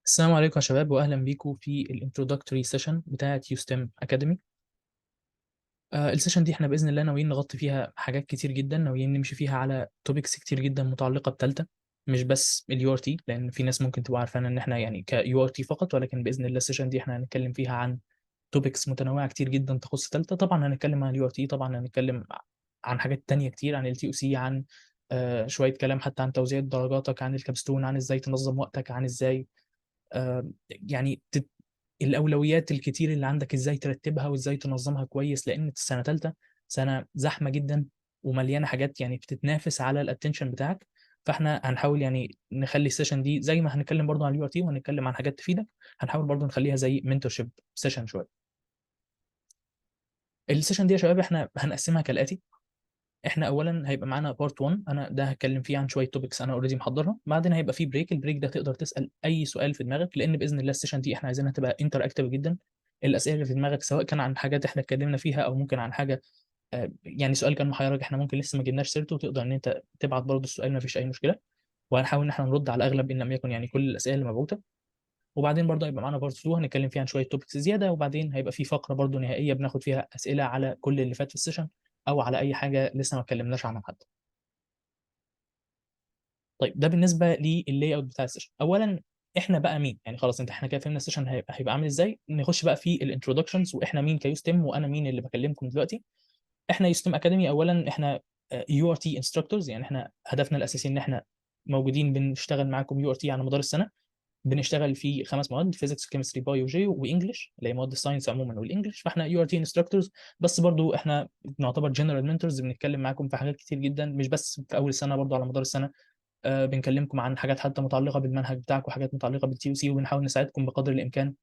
السلام عليكم يا شباب، واهلا بيكم في الانترودكتوري سيشن بتاعه يوستم اكاديمي. السيشن دي احنا باذن الله ناويين نغطي فيها حاجات كتير جدا، ناويين نمشي فيها على توبكس كتير جدا متعلقه بثالثه، مش بس اليو ار تي، لان في ناس ممكن تبقى عارفانا ان احنا يعني كيو ار تي فقط، ولكن باذن الله السيشن دي احنا هنتكلم فيها عن توبكس متنوعه كتير جدا تخص ثالثه. طبعا هنتكلم عن اليو ار تي، طبعا هنتكلم عن حاجات تانية كتير، عن التي او سي، عن شويه كلام حتى عن توزيع درجاتك، عن الكابستون، عن ازاي تنظم وقتك، عن ازاي يعني الاولويات الكتير اللي عندك ازاي ترتبها وازاي تنظمها كويس، لان السنه ثالثه سنه زحمه جدا ومليانه حاجات يعني بتتنافس على الاتنشن بتاعك. فاحنا هنحاول يعني نخلي السيشن دي زي ما هنتكلم برضو عن اليو ار تي وهنتكلم عن حاجات تفيدك، هنحاول برضو نخليها زي منتورشيب سيشن شويه. السيشن دي يا شباب احنا هنقسمها كالاتي. احنا اولا هيبقى معانا بارت 1، انا ده هتكلم فيه عن شويه توبكس انا اوريدي محضرها. بعدين هيبقى فيه بريك، البريك ده تقدر تسال اي سؤال في دماغك، لان باذن الله السيشن دي احنا عايزينها تبقى انتر اكتيف جدا. الاسئله اللي في دماغك سواء كان عن حاجات احنا اتكلمنا فيها او ممكن عن حاجه يعني سؤال كان محيرك احنا ممكن لسه ما جبناش سيرته، تقدر ان انت تبعت برضه السؤال، ما فيش اي مشكله. وهنحاول ان احنا نرد على اغلب ان لم يكن يعني كل الاسئله اللي مبعوثه. وبعدين برضه هيبقى معانا بارت 2 هنتكلم فيها عن شويه توبكس زياده، وبعدين هيبقى في فقره برضه نهائيه بناخد فيها اسئله على كل اللي فات في السيشن او على اي حاجه لسه ما اتكلمناش عنها حتى. طيب ده بالنسبه لللاي اوت بتاع السيشن. اولا احنا بقى مين؟ يعني خلاص احنا كده فهمنا السيشن هيبقى عامل ازاي. نخش بقى في الانترودكشنز، واحنا مين كيوستم وانا مين اللي بكلمكم دلوقتي. احنا يوستم اكاديمي اولا احنا يو ار تي انستراكتورز، يعني احنا هدفنا الاساسي ان احنا موجودين بنشتغل معاكم يو ار تي على مدار السنه. بنشتغل في 5 مواد: فيزيكس، كيمستري، بايولوجي وانجلش، اللي هي مواد الساينس عموما والانجلش. فاحنا يو ار تي انستراكتورز، بس برضو احنا نعتبر جنرال منتورز، بنتكلم معاكم في حاجات كتير جدا، مش بس في اول السنه، برضو على مدار السنه. بنكلمكم عن حاجات حتى متعلقه بالمنهج بتاعك وحاجات متعلقه بالتي او سي، وبنحاول نساعدكم بقدر الامكان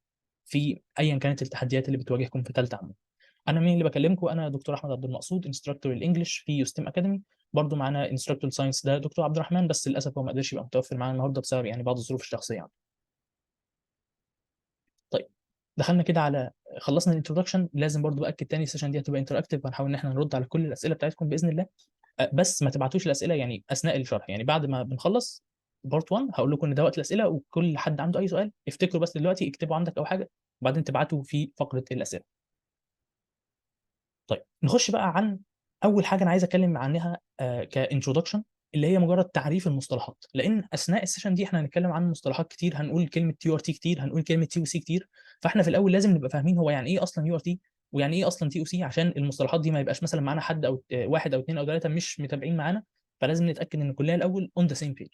في ايا كانت التحديات اللي بتواجهكم في ثالثه عام. انا مين اللي بكلمكم؟ انا دكتور احمد عبد المقصود، انستراكتور الانجليش في يوستم اكاديمي. برضو معانا انستراكتور ساينس ده دكتور عبد الرحمن، بس للاسف هو ما قدرش يبقى متوفر معانا النهارده بسبب يعني بعض الظروف الشخصيه يعني. طيب دخلنا كده على خلصنا الانترودكشن. لازم برضو باكد تاني السيشن دي هتبقى انتراكتيف، وهنحاول ان احنا نرد على كل الاسئله بتاعتكم باذن الله. بس ما تبعتوش الاسئله يعني اثناء الشرح، يعني بعد ما بنخلص بارت 1 هقول لكم ان ده وقت الاسئله، وكل حد عنده اي سؤال افتكروا بس دلوقتي اكتبوا عندك او حاجه، وبعدين تبعتوا في فقره الاسئله. طيب نخش بقى عن اول حاجه انا عايز اتكلم عنها كانترودكشن، اللي هي مجرد تعريف المصطلحات. لان اثناء السيشن دي احنا هنتكلم عن مصطلحات كتير، هنقول كلمه تي ار تي كتير، هنقول كلمه تي او سي كتير. فاحنا في الاول لازم نبقى فاهمين هو يعني ايه اصلا يو ار تي ويعني ايه اصلا تي او سي، عشان المصطلحات دي ما يبقاش مثلا معانا حد او واحد او اثنين او ثلاثه مش متابعين معانا. فلازم نتاكد ان كلنا الاول اون ذا سيم بيج.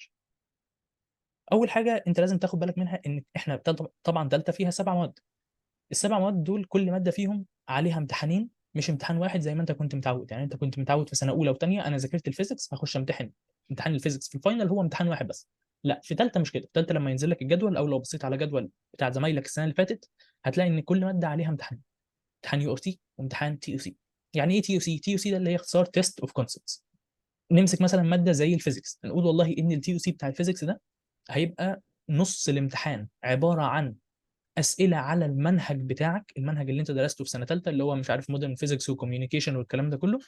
اول حاجه انت لازم تاخد بالك منها ان احنا طبعا ثالثه فيها 7 مواد. ال7 مواد دول كل ماده فيهم عليها امتحانين، مش امتحان واحد زي ما انت كنت متعود. يعني انت كنت متعود في سنه اولى وثانيه انا ذاكرت الفيزيكس هخش امتحن امتحان الفيزيكس في الفاينل هو امتحان واحد بس. لا، في ثالثه مش كده. في ثالثه لما ينزل لك الجدول، او لو بصيت على جدول بتاع زمايلك السنه اللي فاتت، هتلاقي ان كل ماده عليها امتحان: امتحان يو ار تي وامتحان تي او سي. يعني ايه تي او سي؟ تي او سي ده اللي هي اختصار تيست اوف كونسبتس. نمسك مثلا ماده زي الفيزيكس، نقول والله ان التي او سي بتاع الفيزيكس ده هيبقى نص الامتحان عباره عن اسئله على المنهج بتاعك، المنهج اللي انت درسته في سنه ثالثه، اللي هو مش عارف مودرن فيزيكس وكوميونيكيشن والكلام ده كله.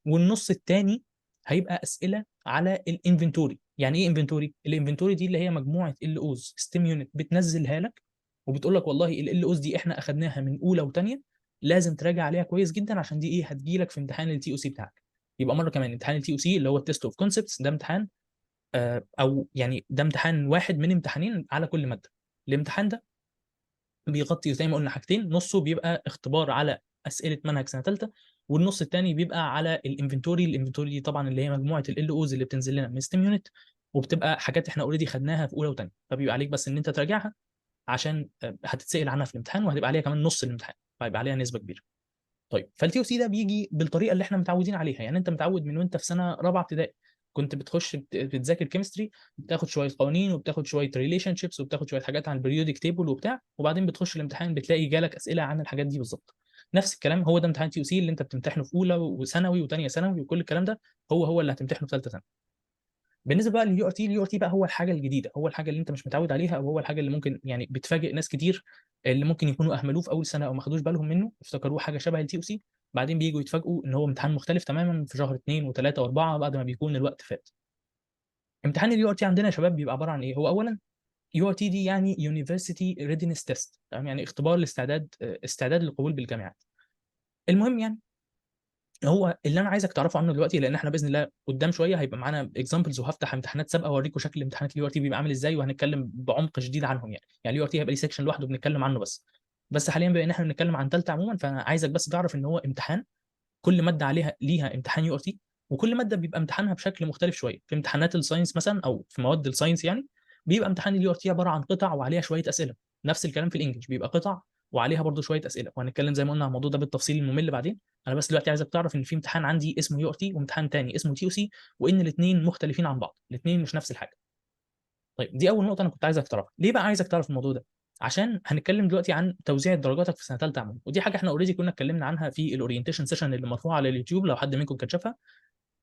والنص الثاني هيبقى اسئله على الانفنتوري. يعني ايه انفنتوري؟ الانفنتوري دي اللي هي مجموعه ال اوز ستيم يونت بتنزلها لك، وبتقول لك والله ال اوز دي احنا اخذناها من اولى وثانيه، لازم تراجع عليها كويس جدا عشان دي ايه هتجي لك في امتحان التي او سي بتاعك. يبقى مره كمان امتحان التي او سي اللي هو التيست اوف كونسبتس ده امتحان او يعني ده امتحان واحد من امتحانين على كل ماده. الامتحان ده بيغطي زي ما قلنا حاجتين: نصه بيبقى اختبار على اسئله منهج سنه ثالثه، والنص الثاني بيبقى على الانفنتوري. الانفنتوري دي طبعا اللي هي مجموعه ال اوز اللي بتنزل لنا من ستيم يونت، وبتبقى حاجات احنا اوريدي خدناها في اولى وثانيه، فبيبقى عليك بس ان انت تراجعها عشان هتتسال عنها في الامتحان، وهتبقى عليها كمان نص الامتحان، فيبقى عليها نسبه كبيره. طيب فالتي او سي ده بيجي بالطريقه اللي احنا متعودين عليها. يعني انت متعود من وانت في سنه رابعه ابتدائي كنت بتخش بتذاكر كيمستري، بتاخد شويه قوانين وبتاخد شويه ريليشن شيبس وبتاخد شويه حاجات عن البريودك تيبل وبتاع، وبعدين بتخش الامتحان بتلاقي جالك اسئله عن الحاجات دي بالظبط. نفس الكلام هو ده امتحان تي او سي اللي انت بتمتحنه في اولى وثانوي وثانيه ثانوي وكل الكلام ده، هو اللي هتمتحنه في ثالثه ثانوي. بالنسبه بقى لليو ار تي، اليو ار تي بقى هو الحاجه الجديده، هو الحاجه اللي انت مش متعود عليها، او هو الحاجه اللي ممكن يعني بتفاجئ ناس كتير، اللي ممكن يكونوا اهملوه في اول سنه او ما خدوش بالهم منه، افتكروه حاجه شبه التي او سي، بعدين بييجوا يتفاجئوا ان هو امتحان مختلف تماما في شهر 2 و3 و4 بعد ما بيكون الوقت فات. امتحان اليو ار تي عندنا يا شباب بيبقى عباره عن ايه؟ هو اولا URT دي يعني University Readiness Test، تمام؟ يعني اختبار استعداد للقبول بالجامعات. المهم يعني هو اللي انا عايزك تعرفه عنه دلوقتي، لان احنا باذن الله قدام شويه هيبقى معانا اكزامبلز، وهفتح امتحانات سابقه اوريكم شكل امتحانات اليو ار تي بيبقى عامل ازاي، وهنتكلم بعمق شديد عنهم يعني اليو ار تي هيبقى ليه سيكشن لوحده بنتكلم عنه بس حاليا بما ان احنا بنتكلم عن ثالثه عموما، فانا عايزك بس تعرف ان هو امتحان، كل ماده ليها امتحان يو ار تي، وكل ماده بيبقى امتحانها بشكل مختلف شويه. في امتحانات الساينس مثلا او في مواد الساينس يعني بيبقى امتحان اليو ار تي عباره عن قطع وعليها شويه اسئله. نفس الكلام في الانجليش، بيبقى قطع وعليها برضو شويه اسئله، وهنتكلم زي ما قلنا عن الموضوع ده بالتفصيل الممل بعدين. انا بس دلوقتي عايزك تعرف ان في امتحان عندي اسمه يو ار تي وامتحان تاني اسمه تي او سي، وان الاثنين مختلفين عن بعض، الاثنين مش نفس الحاجه. طيب دي اول نقطه انا كنت عايزك تعرفها. ليه بقى عايزك تعرف الموضوع ده؟ عشان هنتكلم دلوقتي عن توزيع درجاتك في سنه ثالثه عموما، ودي حاجه احنا اوريدي كنا اتكلمنا عنها في الاورينتيشن سيشن اللي مرفوعه على اليوتيوب، لو حد منكم كان شافها.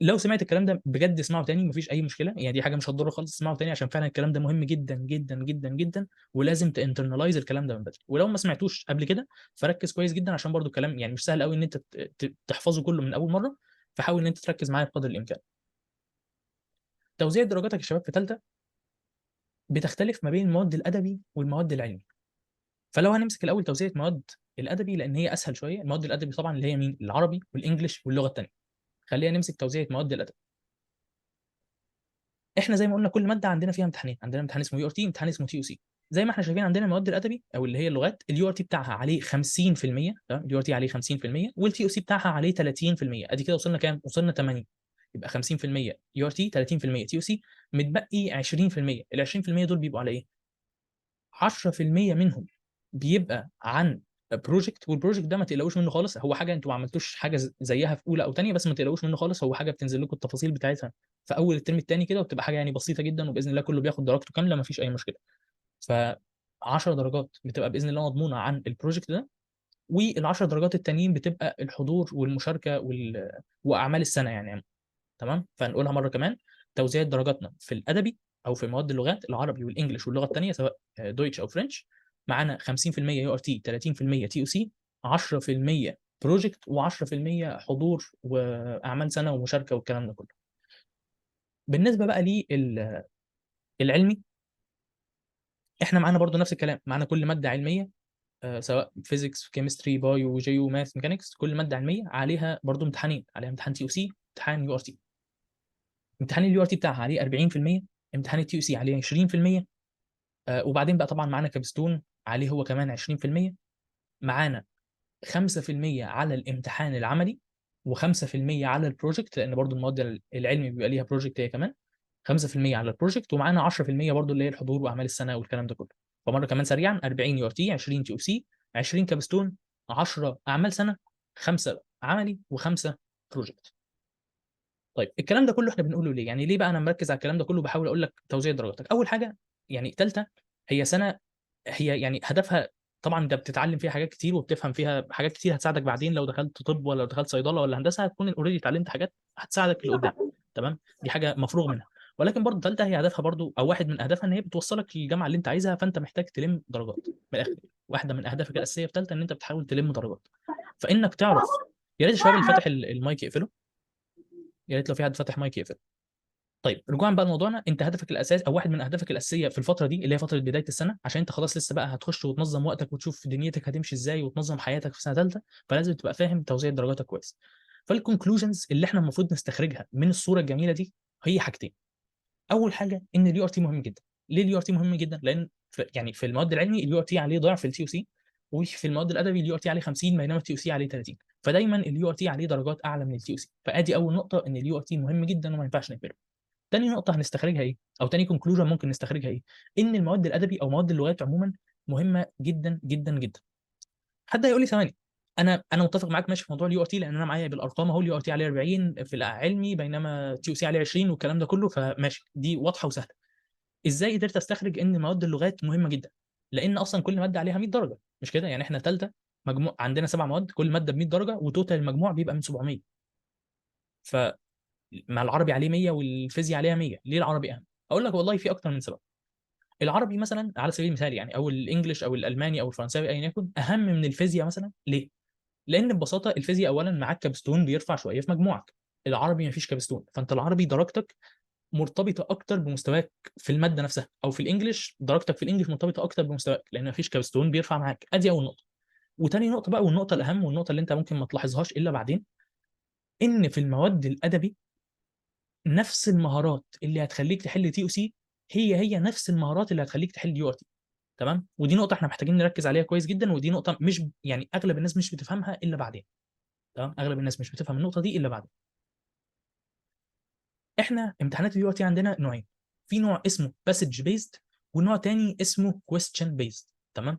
لو سمعت الكلام ده بجد اسمعه تاني، مفيش اي مشكله، يعني دي حاجه مش هتضر خالص، اسمعه تاني عشان فعلا الكلام ده مهم جدا جدا جدا جدا، ولازم تانترنالايز الكلام ده من بدري. ولو ما سمعتوش قبل كده فركز كويس جدا، عشان برضو الكلام يعني مش سهل قوي ان انت تحفظه كله من اول مره، فحاول ان انت تركز معايا بقدر الامكان. توزيع درجاتك يا شباب في ثالثه بتختلف ما بين المواد الادبي والمواد العلمي. فلو هنمسك الاول توزيع مواد الادبي لان هي اسهل شويه، المواد الادبي طبعا اللي هي مين؟ العربي والانجليش واللغه الثانيه. خلينا نمسك توزيع مواد الادب. احنا زي ما قلنا كل ماده عندنا فيها امتحانين، عندنا امتحان اسمه يو ار تي، امتحان اسمه تي او سي. زي ما احنا شايفين عندنا المواد الادبي او اللي هي اللغات، اليو ار تي بتاعها عليه 50%، تمام؟ اليو ار تي عليه 50%، والتي او سي بتاعها عليه 30%. ادي كده وصلنا كام؟ وصلنا 80. يبقى 50% يو ار تي، 30% تي او سي، متبقي 20%. ال 20% دول بيبقوا على ايه؟ 10% منهم بيبقى عن بروجكت، والبروجكت ده ما تقلقوش منه خالص، هو حاجه انتوا ما عملتوش حاجه زيها في اولى او ثانيه، بس ما تقلقوش منه خالص، هو حاجه بتنزل لكم التفاصيل بتاعتها في اول الترم الثاني كده، وبتبقى حاجه يعني بسيطه جدا، وباذن الله كله بياخد درجته كامله ما فيش اي مشكله. ف 10 درجات بتبقى باذن الله مضمونه عن البروجكت ده، وال10 درجات التانيين بتبقى الحضور والمشاركه واعمال السنه يعني. تمام؟ فنقولها مره كمان: توزيع درجاتنا في الادبي او في مواد اللغات العربي والانجليش واللغه الثانيه سواء دويتش او فرنش، معانا 50% يو ار تي، 30% تي او سي، 10% بروجكت، و10% حضور واعمال سنه ومشاركه والكلام ده كله. بالنسبه بقى للعلمي، احنا معانا برضو نفس الكلام، معانا كل ماده علميه سواء فيزيكس، كيمستري، بايو، جيو، ماث، ميكانكس، كل ماده علميه عليها برضو امتحانين، عليها امتحان تي او سي، امتحان يو ار تي. امتحان اليو ار تي بتاعها عليه 40%، امتحان التي او سي عليه 20%. وبعدين بقى طبعا معانا كابستون عليه هو كمان 20%. معانا 5% على الامتحان العملي، و5% على البروجكت، لان برضو المواد العلمي بيبقى ليها بروجكت هي كمان. 5% على البروجكت، ومعانا 10% برضو اللي هي الحضور واعمال السنه والكلام ده كله. فمره كمان سريعا: 40 يو ار تي، 20 تي او سي، 20 كابستون، 10 اعمال سنه، 5 عملي، و5 بروجكت. طيب الكلام ده كله احنا بنقوله ليه؟ يعني ليه بقى انا مركز على الكلام ده كله بحاول اقول لك توزيع درجاتك؟ اول حاجه يعني ثالثه هي سنه، هي يعني هدفها طبعا انت بتتعلم فيها حاجات كتير وبتفهم فيها حاجات كتير هتساعدك بعدين لو دخلت طب ولا لو دخلت صيدله ولا هندسه، هتكون اوريدي اتعلمت حاجات هتساعدك لقدام. تمام؟ دي حاجه مفروغ منها. ولكن برضه ثالثه هي هدفها برضه او واحد من اهدافها ان هي بتوصلك للجامعه اللي انت عايزها، فانت محتاج تلم درجات. من الاخر واحده من اهدافك الاساسيه في ثالثه ان انت بتحاول تلم درجات، فانك تعرف. يا ريت الشباب اللي فاتح المايك يقفله، يا ريت لو في حد فاتح مايك يقفل. طيب رجوعا بقى لموضوعنا، انت هدفك الاساسي او واحد من اهدافك الاساسيه في الفتره دي اللي هي فتره بدايه السنه، عشان انت خلاص لسه بقى هتخش وتنظم وقتك وتشوف دنيتك هتمشي ازاي وتنظم حياتك في سنه ثالثه، فلازم تبقى فاهم توزيع درجاتك كويس. فالكونكلوجنز اللي احنا المفروض نستخرجها من الصوره الجميله دي هي حاجتين. اول حاجه ان اليو ار تي مهم جدا. ليه اليو ار تي مهم جدا؟ لان يعني في المواد العلمي اليو ار تي عليه ضعف التي او سي، وفي المواد الادبي اليو ار تي عليه 50 بينما التي او سي عليه 30، فدايما اليو ار تي عليه درجات اعلى من التي او سي. فادي اول نقطه، ان اليو ار تي مهم جدا وما ينفعش نقبله. تاني نقطة هنستخرجها إيه؟ أو تاني كونكلوجن ممكن نستخرجها إيه؟ إن المواد الأدبي أو مواد اللغات عموما مهمة جدا جدا جدا. حد هيقول لي ثواني، أنا متفق معاك ماشي في موضوع اليو ار تي، لأن أنا معايا بالأرقام أهو، اليو ار تي عليه 40 في العلمي بينما تي او سي عليه 20 والكلام ده كله، فماشي دي واضحة وسهلة. إزاي قدرت أستخرج إن مواد اللغات مهمة جدا؟ لأن أصلا كل مادة عليها 100 درجة، مش كده؟ يعني إحنا ثالثة مجموع عندنا 7 مواد، كل مادة ب 100 درجة، وتوتال المجموع بيبقى من 700. ف مع العربي عليه 100 والفيزياء عليها 100، ليه العربي اهم؟ اقول لك والله في اكتر من سبب. العربي مثلا على سبيل المثال يعني، او الانجليش او الالماني او الفرنساوي ايا يكن، اهم من الفيزياء مثلا. ليه؟ لان ببساطه الفيزياء اولا معاك كابستون بيرفع شويه في مجموعك، العربي ما فيش كابستون، فانت العربي درجتك مرتبطه اكتر بمستواك في الماده نفسها، او في الانجليش درجتك في الانجليش مرتبطه اكتر بمستواك، لان مفيش كابستون بيرفع معاك. ادي اول نقطه. وتاني نقطه بقى، والنقطه الاهم والنقطه اللي انت ممكن ما تلاحظهاش الا بعدين، ان في المواد الادبي نفس المهارات اللي هتخليك تحل تي او سي هي نفس المهارات اللي هتخليك تحل يو ار تي. تمام. ودي نقطه احنا محتاجين نركز عليها كويس جدا، ودي نقطه مش يعني اغلب الناس مش بتفهمها الا بعدين. تمام. اغلب الناس مش بتفهم النقطه دي الا بعدين. احنا امتحانات اليو ار تي عندنا نوعين. في نوع اسمه باسج بيزد، ونوع تاني اسمه كويستشن بيزد. تمام.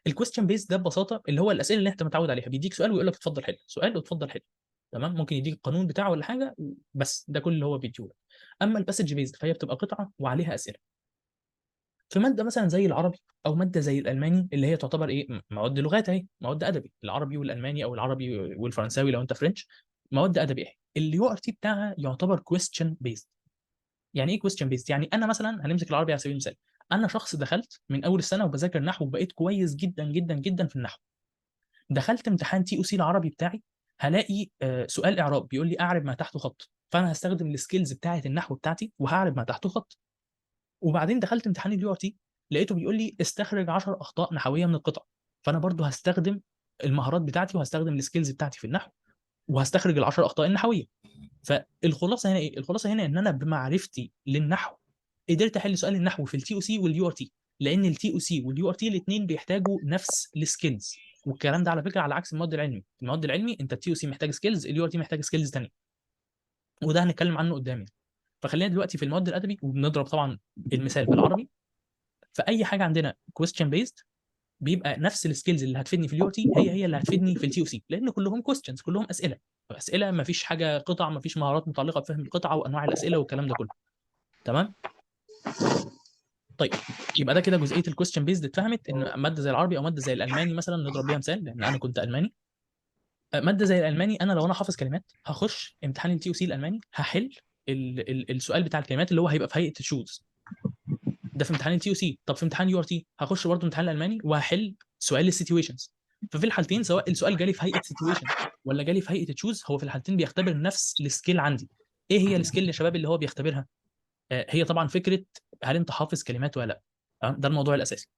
الكويستشن بيزد ده ببساطه اللي هو الاسئله اللي انت متعود عليها، بيديك سؤال ويقول لك اتفضل حل سؤال وتفضل حل. تمام. ممكن يديك القانون بتاعه ولا حاجه، بس ده كل اللي هو بيديهولك. اما الباسج بيزد فهي بتبقى قطعه وعليها اسئله. في ماده مثلا زي العربي او ماده زي الالماني اللي هي تعتبر ايه، مواد لغات اهي، مواد ادبي، العربي والالماني او العربي والفرنساوي لو انت فرنش، مواد ادبي اهي، اليو ار تي بتاعها يعتبر كويستشن بيزد. يعني ايه كويستشن بيست؟ يعني انا مثلا هنمسك العربي على سبيل المثال، انا شخص دخلت من اول السنه وبذاكر نحو وبقيت كويس جدا جدا جدا في النحو. دخلت امتحان تي او سي العربي بتاعي، هلاقي سؤال اعراب بيقول لي اعرب ما تحته خط، فانا هستخدم السكيلز بتاعه النحو بتاعتي وهعرب ما تحته خط. وبعدين دخلت امتحان اليو ار تي، لقيته بيقول لي استخرج 10 اخطاء نحويه من القطع، فانا برضو هستخدم المهارات بتاعتي وهستخدم السكيلز بتاعتي في النحو وهستخرج ال10 اخطاء النحويه. فالخلاصه هنا ايه؟ الخلاصه هنا ان انا بمعرفتي للنحو قدرت احل سؤال النحو في التي او سي واليو ار تي، لان التي او سي واليو ار تي الاثنين بيحتاجوا نفس السكيلز. والكلام ده على فكره على عكس المواد العلمي. المواد العلمي انت التي او سي محتاج سكيلز، اليو ار تي محتاج سكيلز ثانيه، وده هنتكلم عنه قدام يعني. فخلينا دلوقتي في المواد الادبي، وبنضرب طبعا المثال بالعربي. فاي حاجه عندنا كويستشن بيزد بيبقى نفس السكيلز اللي هتفيدني في اليو تي هي اللي هتفيدني في التي او سي، لان كلهم كويستشنز، كلهم اسئله. اسئله، ما فيش حاجه قطع، ما فيش مهارات متعلقه بفهم القطعه وانواع الاسئله والكلام ده كله. تمام. طيب، يبقى ده كده جزئيه الكويستشن بيزد اتفهمت، ان ماده زي العربي او ماده زي الالماني مثلا نضرب بيها مثال لان انا كنت الماني. ماده زي الالماني انا لو انا حافظ كلمات هخش امتحان التي او سي الالماني هحل السؤال بتاع الكلمات اللي هو هيبقى في هيئه تشوز، ده في امتحان التي او سي. طب في امتحان يو ار تي هخش برضه امتحان الالماني وهحل سؤال السيتويشنز. ففي الحالتين سواء السؤال جالي في هيئه سيتويشن ولا جالي في هيئه تشوز، هو في الحالتين بيختبر نفس السكيل عندي. ايه هي السكيل يا شباب اللي هو بيختبرها؟ هي طبعا فكره هل انت حافظ كلمات ولا لا. ده الموضوع الاساسي.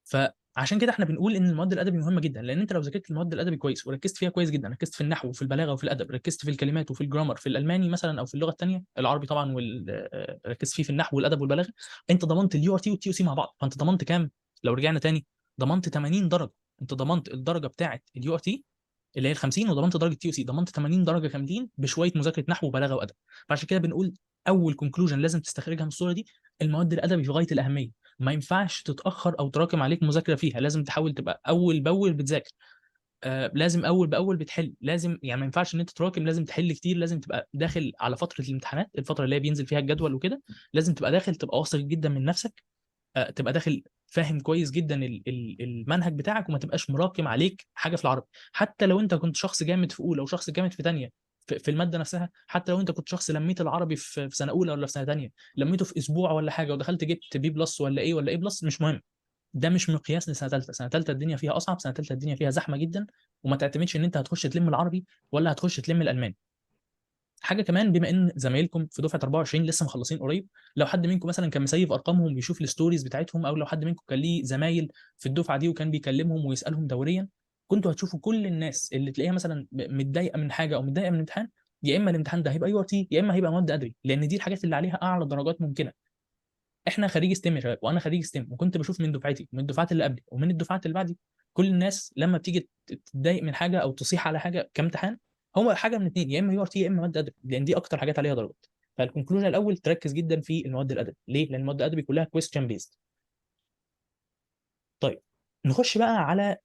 فعشان كده احنا بنقول ان المواد الادبي مهمه جدا، لان انت لو ذاكرت المواد الادبي كويس وركزت فيها كويس جدا، ركزت في النحو وفي البلاغه وفي الادب، ركزت في الكلمات وفي الجرامر في الالماني مثلا او في اللغه الثانيه العربي طبعا، ركزت فيه في النحو والادب والبلاغه، انت ضمنت اليو ار تي والتي او سي مع بعض. فانت ضمنت كام؟ لو رجعنا تاني، ضمنت 80 درجه. انت ضمنت الدرجه بتاعه اليو ار تي اللي هي ال 50، وضمنت درجه تي او سي، ضمنت 80 درجه كاملين بشويه مذاكره نحو وبلاغه وادب. فعشان كده بنقول اول كونكلوجن لازم تستخرجها من الصوره دي، المواد الادبي في غايه الاهميه، ما ينفعش تتاخر او تراكم عليك مذاكره فيها، لازم تحاول تبقى اول باول بتذاكر. لازم اول باول بتحل، لازم يعني ما ينفعش ان انت تراكم، لازم تحل كتير، لازم تبقى داخل على فتره الامتحانات، الفتره اللي هي بينزل فيها الجدول وكده، لازم تبقى داخل تبقى واثق جدا من نفسك. تبقى داخل فاهم كويس جدا المنهج بتاعك، وما تبقاش مراكم عليك حاجه في العربي. حتى لو انت كنت شخص جامد في اولى وشخص جامد في ثانيه في الماده نفسها، حتى لو انت كنت شخص لميت العربي في سنه اولى ولا في سنه ثانيه، لميته في اسبوع ولا حاجه ودخلت جبت بي بلس ولا ايه ولا ايه بلس، مش مهم. ده مش مقياس لسنه ثالثه. سنه ثالثه الدنيا فيها اصعب، سنه ثالثه الدنيا فيها زحمه جدا، وما تعتمدش ان انت هتخش تلم العربي ولا هتخش تلم الالماني. حاجه كمان، بما ان زمايلكم في دفعه 24 لسه مخلصين قريب، لو حد منكم مثلا كان مسيف ارقامهم بيشوف الستوريز بتاعتهم، او لو حد منكم كان ليه زمايل في الدفعه دي وكان بيكلمهم ويسالهم دوريا، كنتوا هتشوفوا كل الناس اللي تلاقيها مثلا متضايقه من حاجه او متضايقه من الامتحان، يا اما الامتحان ده هيبقى يو ار تي يا اما هيبقى مواد ادبي، لان دي الحاجات اللي عليها اعلى درجات ممكنه. احنا خريج ستيم يا شباب، وانا خريج ستيم، وكنت بشوف من دفعتي ومن الدفعات اللي قبلي ومن الدفعات اللي بعدي، كل الناس لما بتيجي تتضايق من حاجه او تصيح على حاجه كامتحان، هو حاجه من اثنين، يا اما يو ار تي يا اما ماده ادبي، لان دي اكتر حاجات عليها درجات. فالكونكلوجن الاول تركز جدا في المواد الادبي. ليه؟ لان المواد الادبي كلها كويستشن بيست. طيب، نخش بقى على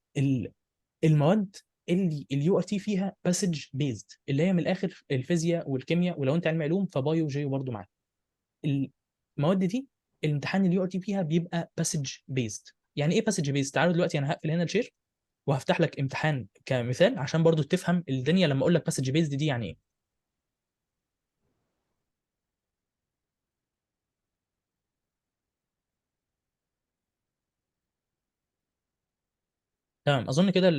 المواد اللي اليو ار تي فيها باسج بيزد، اللي هي من الاخر الفيزياء والكيمياء، ولو انت علم علوم فبايو وجيو برضه معاك. المواد دي الامتحان اليو ار تي فيها بيبقى باسج بيزد. يعني ايه باسج بيزد؟ تعالوا دلوقتي انا هقفل هنا الشير وهفتح لك امتحان كمثال عشان برضو تفهم الدنيا لما اقول لك باسج بيزد دي يعني ايه. تمام. اظن كده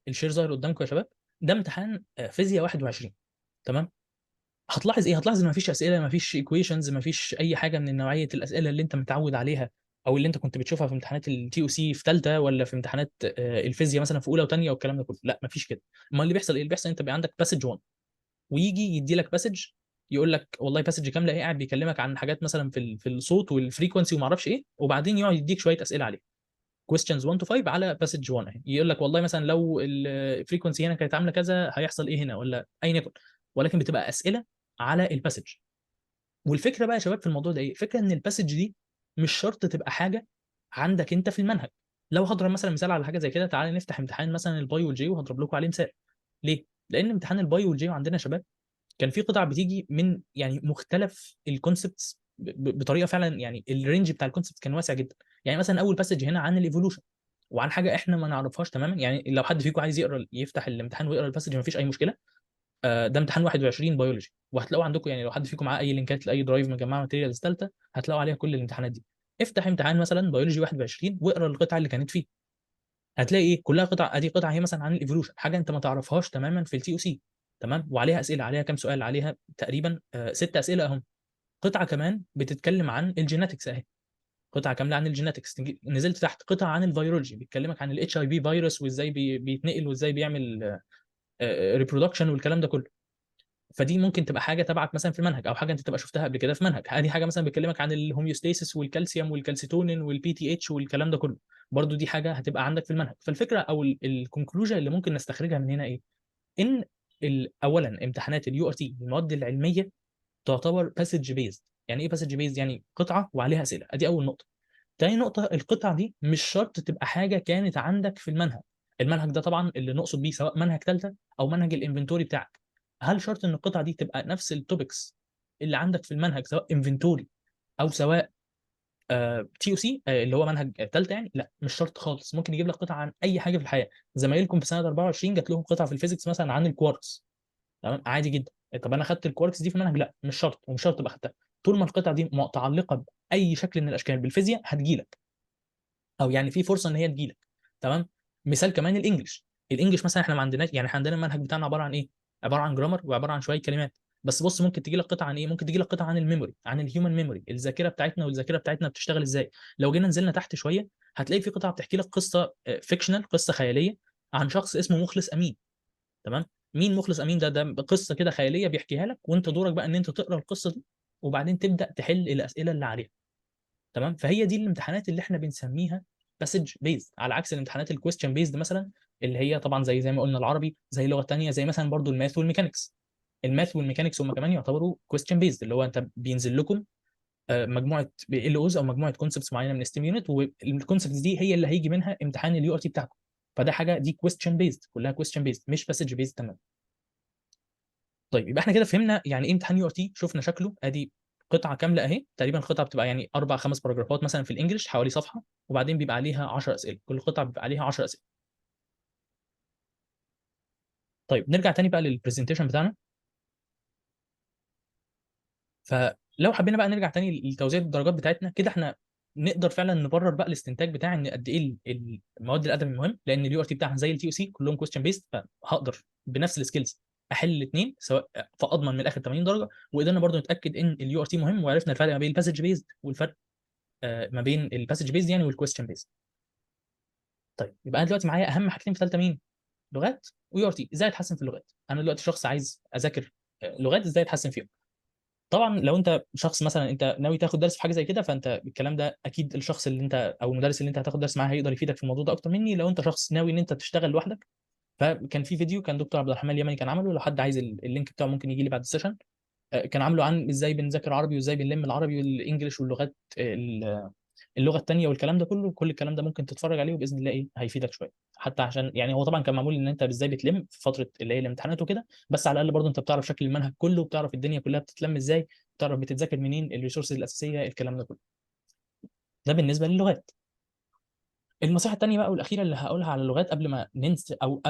الشير ظاهر قدامكم يا شباب. ده امتحان فيزياء 21. تمام. هتلاحظ ايه؟ هتلاحظ ان مفيش اسئله، مفيش ايكويشنز، مفيش اي حاجه من نوعيه الاسئله اللي انت متعود عليها او اللي انت كنت بتشوفها في امتحانات التي او سي في ثالثه، ولا في امتحانات الفيزياء مثلا في اولى وثانيه والكلام ده كله. لا مفيش كده. امال اللي بيحصل ايه؟ اللي بيحصل انت بيبقى عندك باسج 1، ويجي يدي لك باسج، يقول لك والله باسج كامله ايه، قاعد بيكلمك عن حاجات مثلا في الصوت والفريكونسي وما اعرفش ايه، وبعدين يقعد يديك شويه اسئله عليه، questions 1 to 5 على باسج 1 اهي، يقول لك والله مثلا لو الفريكونسي هنا كانت عامله كذا هيحصل ايه هنا، ولا ايا يكن، ولكن بتبقى اسئله على الباسج. والفكره بقى يا شباب في الموضوع ده ايه؟ الفكره ان الباسج دي مش شرط تبقى حاجه عندك انت في المنهج. لو هضرب مثلا مثال على حاجه زي كده، تعالى نفتح امتحان مثلا الباي والجي وهضرب لكم عليه مثال. ليه؟ لان امتحان الباي والجي عندنا يا شباب كان في قطع بتيجي من يعني مختلف الكونسبتس بطريقه فعلا، يعني الرينج بتاع الكونسبت كان واسع جدا. يعني مثلا اول باسج هنا عن الايفولوشن، وعن حاجه احنا ما نعرفهاش تماما. يعني لو حد فيكم عايز يقرا يفتح الامتحان ويقرا الباسج مفيش اي مشكله. ده امتحان 21 بيولوجي، وهتلاقوا عندكم يعني لو حد فيكم معاه اي لينكات لاي درايف مجمعه ماتيريالز ثالثه هتلاقوا عليها كل الامتحانات دي. افتح امتحان مثلا بيولوجي 21 واقرا القطعه اللي كانت فيه، هتلاقي ايه؟ كلها قطع. ادي قطعه هي مثلا عن الايفولوشن، حاجه انت ما تعرفهاش تماما في التي او سي، تمام، وعليها اسئله، عليها كام سؤال؟ عليها تقريبا 6 اسئله اهم. قطعه كمان بتتكلم عن الجينetics اهي، قطعه كامله عن الجينetics. نزلت تحت قطعه عن الفيرولوجي بيتكلمك عن الاتش اي في فيروس وازاي بيتنقل وازاي بيعمل ريبرودكشن والكلام ده كله. فدي ممكن تبقى حاجه تبعك مثلا في المنهج، او حاجه انت تبقى شفتها قبل كده في منهج. ادي حاجه مثلا بيكلمك عن الهوميوستاسيس والكالسيوم والكالسيتونين والبي تي اتش والكلام ده كله، برضو دي حاجه هتبقى عندك في المنهج. فالفكره او الكونكلوجن اللي ممكن نستخرجها من هنا ايه؟ ان اولا امتحانات اليو ار تي المواد العلميه تعتبر باسج بيزد. يعني ايه باسج بيزد؟ يعني قطعه وعليها اسئله. ادي اول نقطه. تاني نقطة، القطع دي مش شرط تبقى حاجة كانت عندك في المنهج. المنهج ده طبعا اللي نقصد بيه سواء منهج ثالثة أو منهج الانفنتوري بتاعك. هل شرط إن القطعة دي تبقى نفس التوبكس اللي عندك في المنهج سواء انفنتوري أو سواء تي او سي اللي هو منهج ثالثة؟ يعني لا مش شرط خالص. ممكن يجيب لك قطعة عن أي حاجة في الحياة. زمايلكم في سنة 24 جات لهم قطعة في الفيزيكس مثلا عن الكواركس، تمام، عادي جدا. طب انا خدت الكواركس دي في المنهج؟ لا مش شرط، ومش شرط تبقى خدتها. طول ما القطعه دي متعلقه باي شكل من الاشكال بالفيزياء هتجيلك، او يعني في فرصه ان هي تجيلك، تمام. مثال كمان الانجليش. الانجليش مثلا احنا ما عندناش، يعني احنا عندنا المنهج بتاعنا عباره عن ايه؟ عباره عن جرامر وعباره عن شويه كلمات. بس بص ممكن تجي لك قطعه عن ايه؟ ممكن تجي لك قطعه عن الميموري، عن الهيومن ميموري، الذاكره بتاعتنا والذاكره بتاعتنا بتشتغل ازاي. لو جينا نزلنا تحت شويه هتلاقي في قطعه بتحكي لك قصه فيكشنال، قصه خياليه عن شخص اسمه مخلص امين، تمام. مين مخلص امين ده؟ ده قصه كده خياليه بيحكيها لك، وانت دورك بقى ان انت تقرا القصه دي وبعدين تبدا تحل الاسئله اللي عليها، تمام. فهي دي الامتحانات اللي احنا بنسميها باسج بيزد، على عكس الامتحانات الكويستشن بيزد مثلا اللي هي طبعا زي ما قلنا العربي، زي لغه ثانيه، زي مثلا برضو الماث والميكانكس. الماث والميكانكس هم كمان يعتبروا كويستشن بيزد، اللي هو انت بينزل لكم مجموعه ال اوز او مجموعه كونسبتس معينه من ستيم يونت، والكونسبتس دي هي اللي هيجي منها امتحان اليو ار تي بتاعكم. فده حاجه دي كويستشن بيزد، كلها كويستشن بيزد مش باسج بيزد، تمام. طيب يبقى احنا كده فهمنا يعني ايه امتحان يو ار تي، شفنا شكله ادي قطعه كامله اهي، تقريبا القطعه بتبقى يعني 4 5 باراجرافات مثلا في الانجليش حوالي صفحه، وبعدين بيبقى عليها 10 اسئله، كل قطعه بيبقى عليها 10 اسئله. طيب نرجع تاني بقى للبرزنتيشن بتاعنا. فلو حبينا بقى نرجع تاني لتوزيع الدرجات بتاعتنا كده، احنا نقدر فعلا نبرر بقى الاستنتاج بتاع ان قد ايه المواد الادبي مهم، لان اليو ار تي بتاعنا زي التي او سي كلهم كويستشن بيست، فهقدر بنفس السكيلز احل الاثنين سواء، فاضمن من الاخر 80 درجه. وقدرنا برضو نتاكد ان اليو ار تي مهم، وعرفنا الفرق ما بين الباسج بيزد والفرق ما بين الباسج بيزد يعني والكويستشن بيزد. طيب يبقى انا دلوقتي معايا اهم حاجتين في ثالثه مين؟ لغات ويو ار تي. ازاي اتحسن في اللغات؟ انا دلوقتي شخص عايز اذاكر لغات، ازاي اتحسن فيهم؟ طبعا لو انت شخص مثلا انت ناوي تاخد درس في حاجه زي كده، فانت الكلام ده اكيد الشخص اللي انت او المدرس اللي انت هتاخد درس معاه هيقدر يفيدك في الموضوع ده اكتر مني. لو انت شخص ناوي ان انت تشتغل لوحدك، فكان في فيديو كان دكتور عبد الرحمن اليمني كان عمله، لو حد عايز اللينك بتاعه ممكن يجي لي بعد السيشن. كان عامله عن ازاي بنذاكر عربي وازاي بنلم العربي والانجليش واللغات اللغه الثانيه والكلام ده كله. كل الكلام ده ممكن تتفرج عليه وباذن الله ايه هيفيدك شويه، حتى عشان يعني هو طبعا كان معمول ان انت ازاي بتلم في فتره اللي هي الامتحانات وكده، بس على الاقل برضه انت بتعرف شكل المنهج كله، بتعرف الدنيا كلها بتتلم ازاي، بتعرف بتتذاكر منين، الريسورسز الاساسيه، الكلام ده كله. ده بالنسبه للغات. النصيحه الثانيه بقى والاخيره اللي هقولها على اللغات قبل ما ننسى او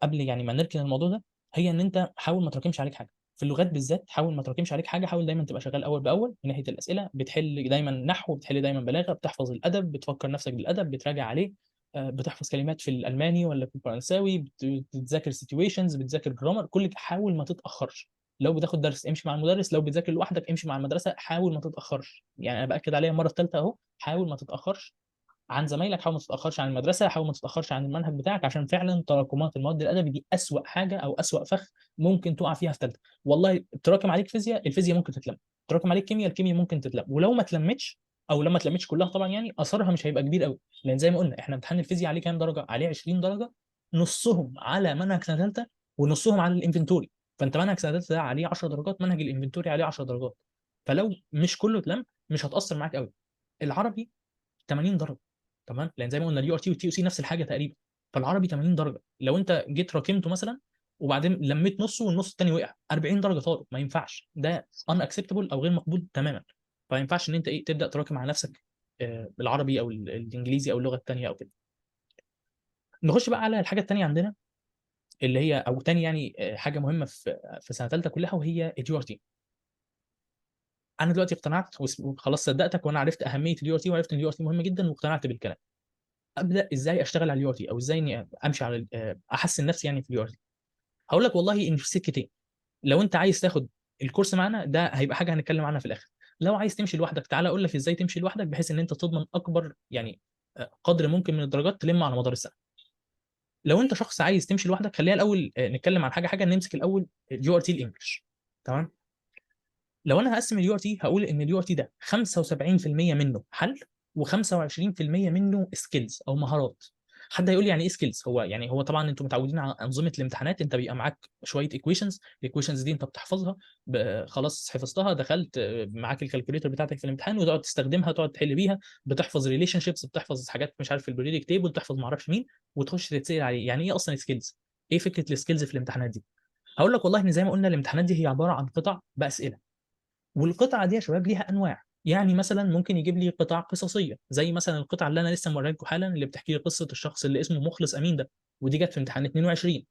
قبل يعني ما نركن الموضوع ده، هي ان انت حاول ما تراكمش عليك حاجه في اللغات بالذات. حاول ما تراكمش عليك حاجه، حاول دايما تبقى شغال اول باول من ناحيه الاسئله، بتحل دايما نحو، بتحل دايما بلاغه، بتحفظ الادب، بتفكر نفسك بالادب، بتراجع عليه، بتحفظ كلمات في الالماني ولا في الفرنساوي، بتذاكر سيتويشنز، بتذاكر جرامر، كل حاول ما تتاخرش. لو بتاخد درس امشي مع المدرس، لو بتذاكر لوحدك امشي مع المدرسه، حاول ما تتاخرش. يعني انا باكد عليها المره الثالثه اهو، حاول ما تتاخرش عن زمايلك، حاول ما تتاخرش عن المدرسه، حاول ما تتاخرش عن المنهج بتاعك، عشان فعلا تراكمات المواد الادبي دي اسوأ حاجه او اسوأ فخ ممكن تقع فيها في ثالثه. والله تراكم عليك فيزياء، الفيزياء ممكن تتلم، تراكم عليك كيمياء، الكيمياء ممكن تتلم، ولو ما اتلمتش او لما اتلمتش كلها طبعا يعني اثرها مش هيبقى كبير قوي، لان زي ما قلنا احنا امتحان الفيزياء عليه كام درجه؟ عليه 20 درجه، نصهم على منهج سنه ثالثه ونصهم على الانفنتوري. فانت منهج سنه ثالثه ده عليه 10 درجات، منهج الانفنتوري عليه 10 درجات، فلو مش كله اتلم مش هتاثر معاك قوي. العربي 80 درجه، تمام، لان زي ما قلنا اليو ار تي والتي او سي نفس الحاجه تقريبا. فالعربي 80 درجه، لو انت جيت راكمته مثلا وبعدين لميت نصه والنص الثاني وقع، 40 درجه طاروا، ما ينفعش، ده ان اكسبتبل او غير مقبول تماما. فما ينفعش ان انت ايه تبدا تراكم على نفسك العربي او الانجليزي او اللغه الثانيه او كده. نخش بقى على الحاجه الثانيه عندنا، اللي هي او تاني يعني حاجه مهمه في سنه ثالثه كلها، وهي اليو ار تي. انا دلوقتي اقتنعت وخلاص صدقتك، وانا عرفت اهميه اليو ار تي، وعرفت ان اليو ار تي مهم جدا، واقتنعت بالكلام. ابدا ازاي اشتغل على اليو ار تي، او ازاي اني امشي على احسن نفسي يعني في اليو ار تي؟ هقول لك والله ان في سكتين. لو انت عايز تاخد الكورس معانا ده هيبقى حاجه هنتكلم عنها في الاخر. لو عايز تمشي لوحدك تعالى اقول لك ازاي تمشي لوحدك، بحيث ان انت تضمن اكبر يعني قدر ممكن من الدرجات تلم على مدار السنه. لو انت شخص عايز تمشي لوحدك خلينا الاول نتكلم عن حاجه حاجه، نمسك الاول اليو ار تي الانجليش. تمام. لو انا هقسم اليو ار تي هقول ان اليو ار تي ده 75% منه حل، و25% منه سكيلز او مهارات. حد هيقول لي يعني ايه سكيلز؟ هو يعني هو طبعا انتم متعودين على انظمه الامتحانات، انت بيبقى معاك شويه ايكويشنز، الايكويشنز دي انت بتحفظها، خلاص حفظتها دخلت معاك الكالكوليتر بتاعتك في الامتحان وتقعد تستخدمها، تقعد تحل بيها، بتحفظ ريليشن شيبس، بتحفظ حاجات مش عارف في البريدك تيبل، تحفظ ما اعرفش مين، وتخش تتسال عليه يعني ايه اصلا سكيلز. ايه فكره السكيلز في الامتحانات دي؟ هقول لك والله ان زي ما قلنا الامتحانات دي هي عباره عن قطع باسئله، والقطعه دي يا شباب ليها انواع. يعني مثلا ممكن يجيب لي قطع قصصيه، زي مثلا القطعه اللي انا لسه موريها لكم حالا، اللي بتحكي لي قصه الشخص اللي اسمه مخلص امين ده، ودي جت في امتحان 22.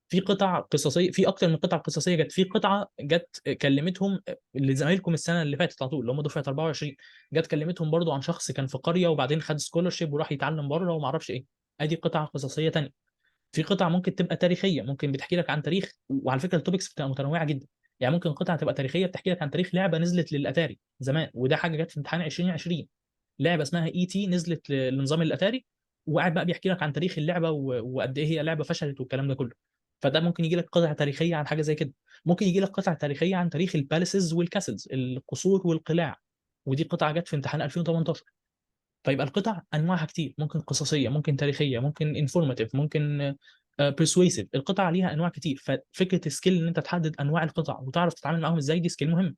في قطع قصصيه، في اكتر من قطعه قصصيه جت، في قطعه جت كلمتهم اللي زمايلكم السنه اللي فاتت على طول اللي هم دفعه 24، جت كلمتهم برضو عن شخص كان في قريه وبعدين خد سكولرشيب وراح يتعلم بره وما اعرفش ايه. ادي قطعه قصصيه تانية. في قطع ممكن تبقى تاريخيه، ممكن بتحكي لك عن تاريخ، وعلى فكره التوبكس بتبقى متنوعه جدا. يعني ممكن قطعه تبقى تاريخيه بتحكي لك عن تاريخ لعبه نزلت للاتاري زمان، وده حاجه جت في امتحان 2020، لعبه اسمها اي تي نزلت لنظام الاتاري، وقاعد بقى بيحكي لك عن تاريخ اللعبه وقد ايه هي لعبه فشلت والكلام ده كله. فده ممكن يجي لك قطعه تاريخيه عن حاجه زي كده. ممكن يجي لك قطعه تاريخيه عن تاريخ الباليسز والكاسلز، القصور والقلاع، ودي قطعه جت في امتحان 2018. فيبقى القطع انواعها كتير، ممكن قصصيه، ممكن تاريخيه، ممكن انفورماتيف، ممكن بيرسويسيف. القطع ليها انواع كتير، ففكره السكيل ان انت تحدد انواع القطع وتعرف تتعامل معاهم ازاي، دي سكيل مهم.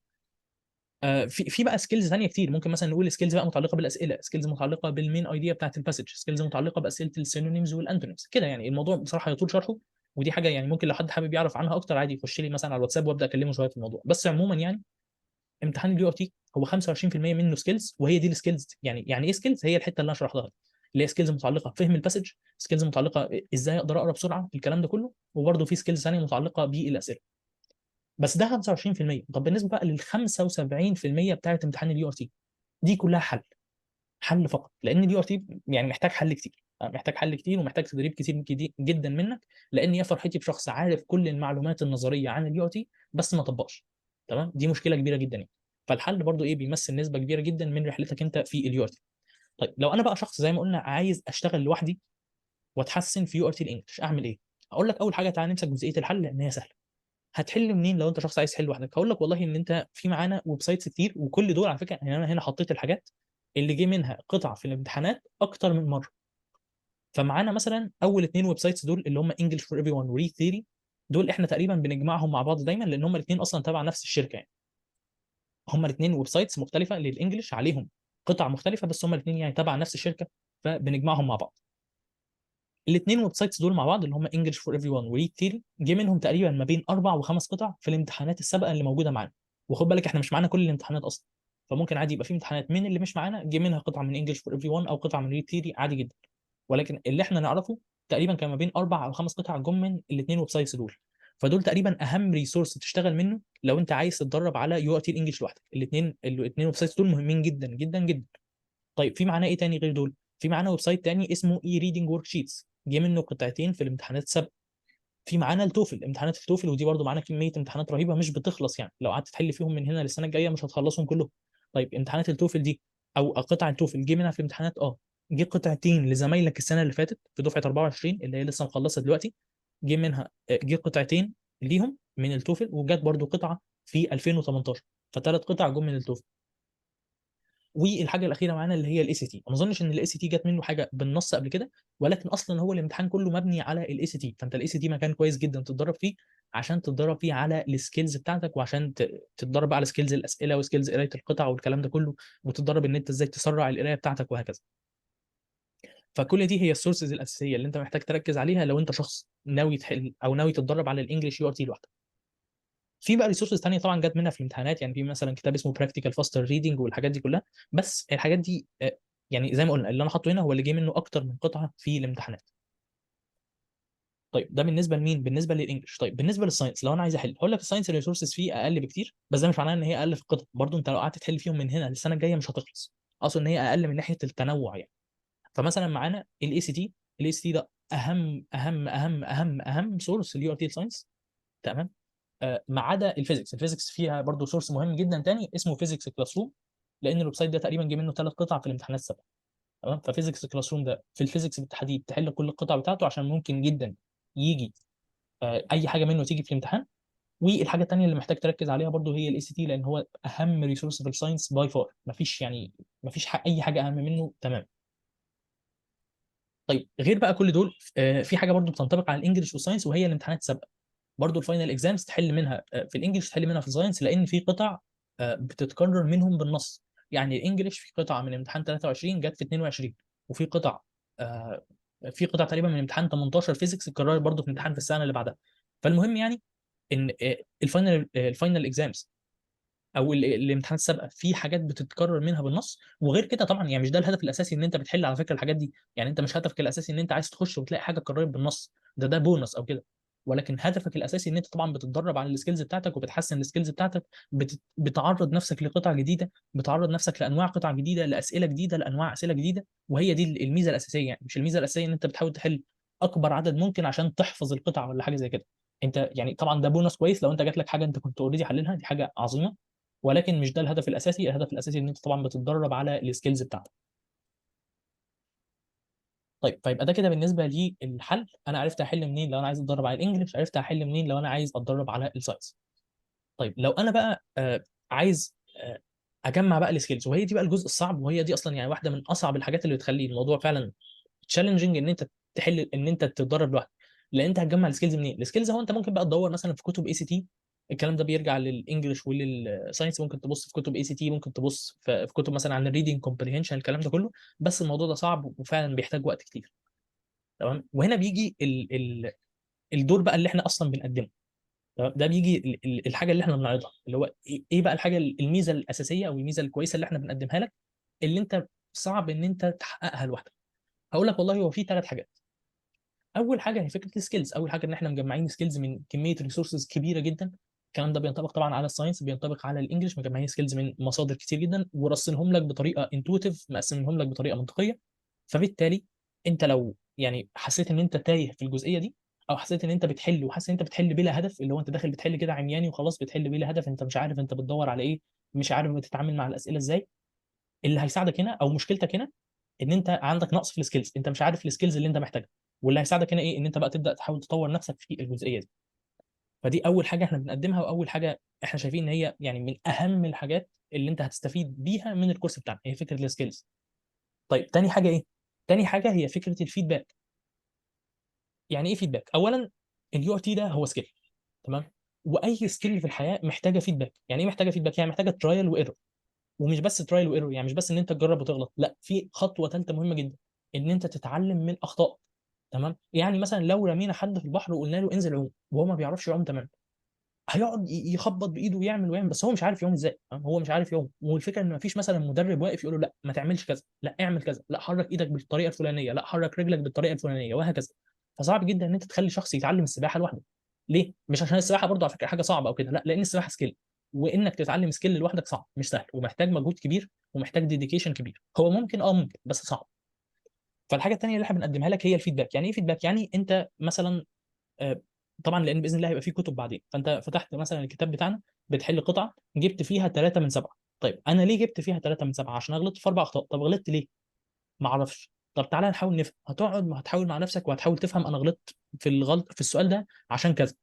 في بقى سكيلز ثانيه كتير، ممكن مثلا نقول سكيلز بقى متعلقه بالاسئله، سكيلز متعلقه بالمين ايديا بتاعت الباسج، سكيلز متعلقه باسئله السينونيمز والانتونيمز كده. يعني الموضوع بصراحه يطول شرحه، ودي حاجه يعني ممكن لو حد حابب يعرف عنها اكتر عادي يخش لي مثلا على الواتساب وابدا اكلمه شويه في الموضوع. بس عموما يعني امتحان اليو ار تي هو 25% منه سكيلز، وهي دي السكيلز. يعني ايه سكيلز؟ هي الحته اللي انا شرحتها دي، اللي هي سكيلز متعلقه بفهم الباسج، سكيلز متعلقه ازاي اقدر اقرا بسرعه الكلام ده كله، وبرده في سكيلز ثانيه متعلقه بالاسئله. بس ده 25%. طب بالنسبه بقى لل 75% بتاعت امتحان اليو ار تي، دي كلها حل، حل فقط، لان اليو ار تي يعني محتاج حل كتير، محتاج حل كتير ومحتاج تدريب كتير جدا منك، لان يا فرحتي بشخص عارف كل المعلومات النظريه عن اليو ار تي بس ما طبقش. تمام، دي مشكله كبيره جدا يعني. فالحل برضو ايه بيمثل نسبه كبيره جدا من رحلتك انت في اليو ار تي. طيب لو انا بقى شخص زي ما قلنا عايز اشتغل لوحدي واتحسن في يو ار تي الانجليش، اعمل ايه؟ اقول لك اول حاجه تعالى نمسك جزئيه الحل لان هي سهله. هتحل منين لو انت شخص عايز تحل لوحدك؟ هقول لك والله ان انت في معانا ويب سايتس كتير، وكل دول على فكره يعني انا هنا حطيت الحاجات اللي جه منها قطع في الامتحانات اكتر من مره. فمعانا مثلا اول اتنين ويب سايتس دول اللي هم انجلش فور ايفري ون وري ثيري، دول احنا تقريبا بنجمعهم مع بعض دايما لان هم الاثنين اصلا تبع نفس الشركه يعني. هم الاثنين ويب سايتس مختلفه للانجلش، عليهم قطع مختلفه بس هم الاثنين يعني تبع نفس الشركه، فبنجمعهم مع بعض. الاثنين ويب سايتس دول مع بعض اللي هم انجلش فور ايفري ون وري ثيري، جه منهم تقريبا ما بين اربع وخمس قطع في الامتحانات السابقه اللي موجوده معانا. وخد بالك احنا مش معانا كل الامتحانات اصلا، فممكن عادي يبقى في امتحانات من اللي مش معانا جه منها قطعه من انجلش فور ايفري ون او قطعه من ري ثيري عادي جدا. ولكن اللي احنا نعرفه تقريبا كان ما بين اربع او خمس قطع جم من الاثنين ويب سايتس دول. فدول تقريبا اهم ريسورس تشتغل منه لو انت عايز تتدرب على يو ار تي الانجليش لوحدك. الاثنين ويب سايتس دول مهمين جدا جدا جدا. طيب في معانا ايه تاني غير دول؟ في معانا ويب سايت تاني اسمه اي ريدنج ورك شيتس، جه منه قطعتين في الامتحانات السابقه. في معانا التوفل، امتحانات التوفل، ودي برضو معانا كميه امتحانات رهيبه مش بتخلص، يعني لو قعدت تحل فيهم من هنا للسنه الجايه مش هتخلصهم كلهم. طيب امتحانات التوفل دي او قطع التوفل جه منها في الامتحانات، جه قطعتين لزمايلك السنه اللي فاتت في دفعه 24 اللي هي لسه مخلصه دلوقتي، جه منها جه قطعتين ليهم من التوفل، وجات برضو قطعه في 2018، فثلاث قطع جم من التوفل. والحاجه الاخيره معانا اللي هي الاي سي تي، ما اظنش ان الاي سي تي جت منه حاجه بالنص قبل كده، ولكن اصلا هو الامتحان كله مبني على الاي سي تي، فانت الاي سي تي مكان كويس جدا تتدرب فيه، عشان تتدرب فيه على السكيلز بتاعتك، وعشان تتدرب بقى على سكيلز الاسئله وسكيلز قرايه القطع والكلام ده كله، وتتدرب ان انت ازاي تسرع القرايه بتاعتك وهكذا. فكل دي هي السورسز الاساسيه اللي انت محتاج تركز عليها لو انت شخص ناوي تحل او ناوي تتدرب على الانجليش يو ار تي لوحدك. في بقى ريسورسز ثانيه طبعا جت منها في الامتحانات، يعني في مثلا كتاب اسمه براكتيكال فاستر ريدنج والحاجات دي كلها، بس الحاجات دي يعني زي ما قلنا اللي انا حاطه هنا هو اللي جه منه اكتر من قطعه في الامتحانات. طيب ده بالنسبه لمين؟ بالنسبه للانجلش. طيب بالنسبه للساينس، لو انا عايز احل هقول لك الساينس الريسورسز فيه اقل بكتير، بس ده مش معناه ان هي اقل في القطع، برضو انت لو قعدت تحل فيهم من هنا للسنه الجايه مش هتخلص، اصلا ان هي اقل من ناحيه التنوع يعني. فمثلا معانا الاي سي تي، الاي سي تي ده اهم سورس اليو ار تي ساينس، تمام. ما عدا الفيزيكس، الفيزيكس فيها برضو سورس مهم جدا تاني اسمه فيزيكس كلاس روم، لان الويب سايت ده تقريبا جه منه ثلاث قطع في الامتحانات السبعه، تمام. ففيزيكس كلاس روم ده في الفيزيكس بالتحديد تحل كل القطع بتاعته، عشان ممكن جدا يجي اي حاجه منه تيجي في الامتحان. والحاجه الثانيه اللي محتاج تركز عليها برضو هي الاي سي تي، لان هو اهم ريسورس في الساينس باي فار، مفيش يعني مفيش اي حاجه اهم منه، تمام. طيب غير بقى كل دول في حاجه برضو بتنطبق على الانجليش والساينس، وهي الامتحانات السابقه. برضو الفاينل اكزامز تحل منها في الانجليش، تحل منها في الساينس، لان في قطع بتتكرر منهم بالنص. يعني الانجليش في قطعه من امتحان 23 جت في 22، وفي قطع آه، في قطع تقريبا من امتحان 18 فيزيكس اتكررت برضو في امتحان في السنه اللي بعدها. فالمهم يعني ان الفاينل اكزامز او الامتحانات السابقه في حاجات بتتكرر منها بالنص، وغير كده طبعا يعني مش ده الهدف الاساسي ان انت بتحل على فكره الحاجات دي، يعني انت مش هدفك الاساسي ان انت عايز تخش وتلاقي حاجه اتكررت بالنص، ده بونص او كده. ولكن هدفك الاساسي ان انت طبعا بتتدرب على السكيلز بتاعتك وبتحسن السكيلز بتاعتك، بتعرض نفسك لقطع جديده، بتعرض نفسك لانواع قطع جديده، لاسئله جديده، لانواع اسئله جديده، وهي دي الميزه الاساسيه. يعني مش الميزه الاساسيه ان انت بتحاول تحل اكبر عدد ممكن عشان تحفظ القطع ولا حاجه زي كده. انت يعني طبعا ده بونص كويس لو انت جات لك حاجه انت كنت اوريدي حللها، دي حاجه عظيمه، ولكن مش ده الهدف الاساسي. الهدف الاساسي ان انت طبعا بتتدرب على السكيلز بتاعتك. طيب فيبقى ده كده بالنسبه للحل، انا عرفت احل منين لو انا عايز اتدرب على الانجليش، عرفت احل منين لو انا عايز اتدرب على الساينس. طيب لو انا بقى عايز اجمع بقى السكيلز، وهي دي بقى الجزء الصعب، وهي دي اصلا يعني واحده من اصعب الحاجات اللي بتخلي الموضوع فعلا تشالنجينج، ان انت تحل ان انت تتدرب لوحدك. لان انت هتجمع السكيلز منين؟ السكيلز هو انت ممكن بقى تدور مثلا في كتب اي سي تي، الكلام ده بيرجع للانجليش وللساينس، ممكن تبص في كتب اي سي تي، ممكن تبص في كتب مثلا عن الريدنج كومبريهنشن، الكلام ده كله. بس الموضوع ده صعب وفعلا بيحتاج وقت كتير، تمام. وهنا بيجي الدور بقى اللي احنا اصلا بنقدمه، تمام؟ ده بيجي الحاجه اللي احنا بنعرضها، اللي هو إيه بقى الحاجه الميزه الاساسيه او الميزه الكويسه اللي احنا بنقدمها لك، اللي انت صعب ان انت تحققها لوحدك. هقول لك والله هو في ثلاث حاجات. اول حاجه هي فكره السكيلز، اول حاجه ان احنا مجمعين سكيلز من كميه ريسورسز كبيره جدا. الكلام ده بينطبق طبعا على الساينس، بينطبق على الانجليش، مجمعين سكيلز من مصادر كتير جدا ورصينهم لك بطريقه انتويتيف، مقسمينهم لك بطريقه منطقيه. فبالتالي انت لو يعني حسيت ان انت تايه في الجزئيه دي، او حسيت ان انت بتحل وحاسس ان انت بتحل بلا هدف، اللي هو انت داخل بتحل كده عمياني وخلاص بتحل بلا هدف، انت مش عارف انت بتدور على ايه، مش عارف بتتعامل مع الاسئله ازاي، اللي هيساعدك هنا او مشكلتك هنا ان انت عندك نقص في السكيلز، انت مش عارف السكيلز اللي انت محتاجها. واللي هيساعدك هنا ايه؟ ان انت بقى تبدا تحاول تطور نفسك في الجزئيه دي. فدي اول حاجه احنا بنقدمها، واول حاجه احنا شايفين ان هي يعني من اهم الحاجات اللي انت هتستفيد بيها من الكورس بتاعنا، هي فكره السكيلز. طيب تاني حاجه ايه؟ تاني حاجه هي فكره الفيدباك. يعني ايه فيدباك؟ اولا اليو ار تي ده هو سكيل، تمام. واي سكيل في الحياه محتاجه فيدباك. يعني ايه محتاجه فيدباك؟ يعني محتاجه ترايل وايرور. ومش بس ترايل وايرور، يعني مش بس ان انت تجرب وتغلط، لا، في خطوه ثالثه مهمه جدا، ان انت تتعلم من اخطائك، تمام. يعني مثلا لو رمينا حد في البحر وقلنا له انزل عوم وهو ما بيعرفش يعوم، تمام، هيقعد يخبط بايده ويعمل ويعمل، بس هو مش عارف يعوم ازاي، تمام؟ هو مش عارف يعوم، والفكره ان ما فيش مثلا مدرب واقف يقول له لا ما تعملش كذا، لا اعمل كذا، لا حرك ايدك بالطريقه الفلانيه، لا حرك رجلك بالطريقه الفلانيه، وهكذا. فصعب جدا ان انت تخلي شخص يتعلم السباحه لوحده. ليه؟ مش عشان السباحه برضه على فكره حاجه صعبه او كده، لا، لان السباحه سكيل، وانك تتعلم سكيل لوحدك صعب، مش سهل، ومحتاج مجهود كبير، ومحتاج ديديكيشن كبير. هو ممكن ممكن بس صعب. فالحاجه الثانيه اللي احنا بنقدمها لك هي الفيدباك. يعني ايه فيدباك؟ يعني انت مثلا طبعا لان باذن الله هيبقى في كتب بعدين. فانت فتحت مثلا الكتاب بتاعنا، بتحل قطعه جبت فيها 3 من 7. طيب انا ليه جبت فيها 3 من 7؟ عشان أنا غلطت في 4 اخطاء. طب غلطت ليه؟ ما اعرفش. طب تعالى نحاول نفهم. هتقعد هتحاول مع نفسك وهتحاول تفهم انا غلطت في الغلط في السؤال ده عشان كذا.